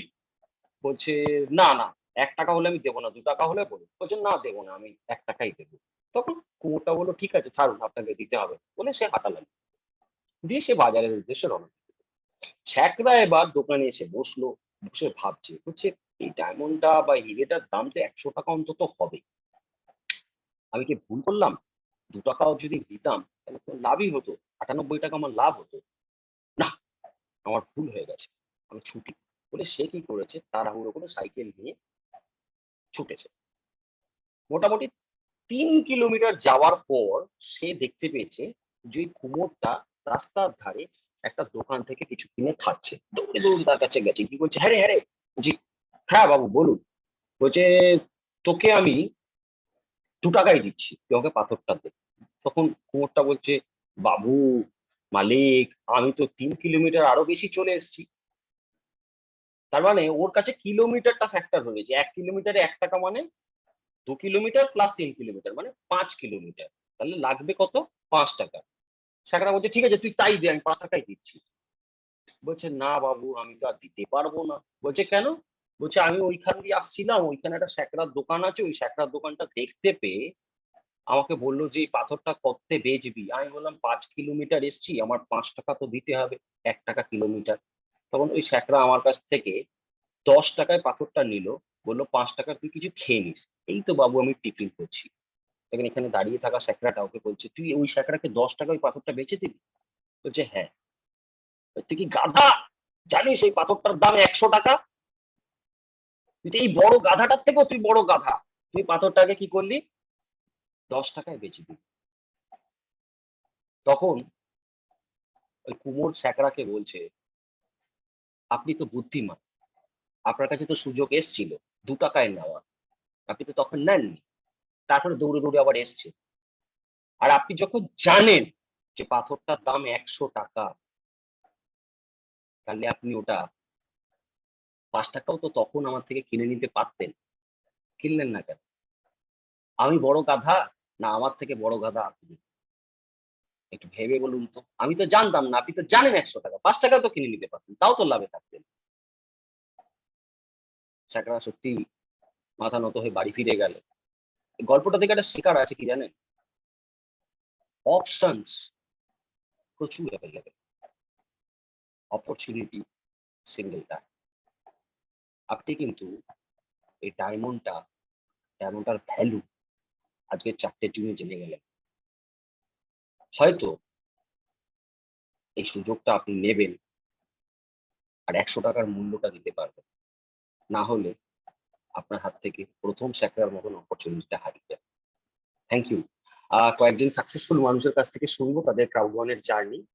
বলছে, না না, ৳১ হলে আমি দেবো না, ৳২ হলে বলুন। বলছে, না দেবো না, আমি ৳১ দেবো। তখন কুমোরটা বললো, ঠিক আছে ছাড়ুন, আপনাকে দিতে হবে বলে সে হাঁটা লাগলো। দিয়ে সে বাজারের উদ্দেশ্যে রওনা। ছ্যাকরা এবার দোকানে এসে বসলো, বসে ভাবছে, বলছে, এই ডায়মন্ডটা বা হিরেটার দাম তো ৳১০০ অন্তত হবে। আমি কি ভুল করলাম? ৳২ যদি দিতাম তাহলে তো লাভই হতো। ৳৯৮ আমার লাভ হতো। না, আমার ভুল হয়ে গেছে। আমি ছুটি। বলে সে কি করেছে, তাড়াহুড়ো করে সাইকেল নিয়ে ছুটেছে। মোটামুটি ৩ কিলোমিটার যাওয়ার পর সে দেখতে পেয়েছে যে ওই কুমোরটা রাস্তার ধারে একটা দোকান থেকে কিছু কিনে খাচ্ছে। দৌড়ে, দৌড়ে তার কাছে গেছে। কি বলছে, "হ্যাঁ রে, হ্যাঁ রে।" জি, "হ্যাঁ বাবু বলুন।" বলছে, "তোকে আমি ৳২ দিচ্ছি। তুই আমাকে পাথরটা দে।" তখন কুমোরটা বলছে, "বাবু, মালিক, আমি তো ৩ কিলোমিটার আরো বেশি চলে এসেছি।" তার মানে ওর কাছে কিলোমিটারটা ফ্যাক্টর হয়ে গেছে। ১ কিলোমিটারে ৳১ মানে ২ কিলোমিটার প্লাস ৩ কিলোমিটার মানে ৫ কিলোমিটার। তাহলে লাগবে কত? ৳৫। শাকরা বলছে, "ঠিক আছে, তুই তাই দে, আমি ৳৫ দিচ্ছি।" বলছে, "না বাবু, আমি তো আর দিতে পারবো না।" বলছে, "কেন?" বলছে, "আমি ওইখান দিয়ে আসছিলাম, ওইখানে একটা স্যাকরার দোকান আছে। ওই স্যাকরার দোকানটা দেখতে পেয়ে আমাকে বলল যে, "এই পাথরটা কত্তে বেচবি?" আমি বললাম, "৫ কিলোমিটার এসছি, আমার ৳৫ তো দিতে হবে। ৳১ কিলোমিটার।" তখন ওই স্যাকরা আমার কাছ থেকে ৳১০ য় পাথরটা নিল। বলল, ৳৫ তুই কিছু খেয়ে নিস।" এই তো বাবু আমি টিফিন করছি। তখন এখানে দাঁড়িয়ে থাকা স্যাকরাটা ওকে বলছে, "তুই ওই স্যাকরাকে ৳১০ ওই পাথরটা বেচে দিবি?" বলছে, "হ্যাঁ।" "তুই কি গাধা? জানিস এই পাথরটার দাম ৳১০০? তুই তো এই বড় গাধাটার থেকেও তুই বড় গাধা। তুই পাথরটাকে কি করলি? ৳১০ বেচে দিলি।" তখন ওই কুমোর স্যাকরাকে বলছে, "আপনি তো বুদ্ধিমান। আপনার কাছে তো সুযোগ এসছিল ৳২ নেওয়ার। আপনি তো তখন নেননি। তারপরে দৌড়ে, দৌড়ে আবার এসছেন। আর আপনি যখন জানেন যে পাথরটার দাম ৳১০০, তাহলে আপনি ওটা ৳৫ ও তো তখন আমার থেকে কিনে নিতে পারতেন। কিনলেন না কেন? আমি বড় গাধা, না আমার থেকে বড় গাধা আপনি? একটু ভেবে বলুন তো। আমি তো জানতাম না। আপনি তো জানেন ৳১০০, ৳৫ তো কিনে নিতে পারতেন। তাও তো লাভে থাকতেন।" স্যাকরা সত্যিই মাথা নত হয়ে বাড়ি ফিরে গেল। এই গল্পটা থেকে একটা শিখার আছে কি জানেন? অপশনস প্রচুর এভেইলেবল। Opportunity single time. আপনি কিন্তু এই ডায়মন্ডটার ভ্যালু আজকে ৪ টে জুনে জেনে গেলেন। হয়তো এই সুযোগটা আপনি নেবেন আর ৳১০০ র মূল্যটা দিতে পারবেন। না হলে আপনার হাত থেকে ১ম স্যাকরার মতন অপরচুনিটিটা হারিয়ে যাবে। Thank you. কয়েকজন সাকসেসফুল মানুষের কাছ থেকে শুনবো তাদের ক্রাউড ওয়ান এর জার্নি।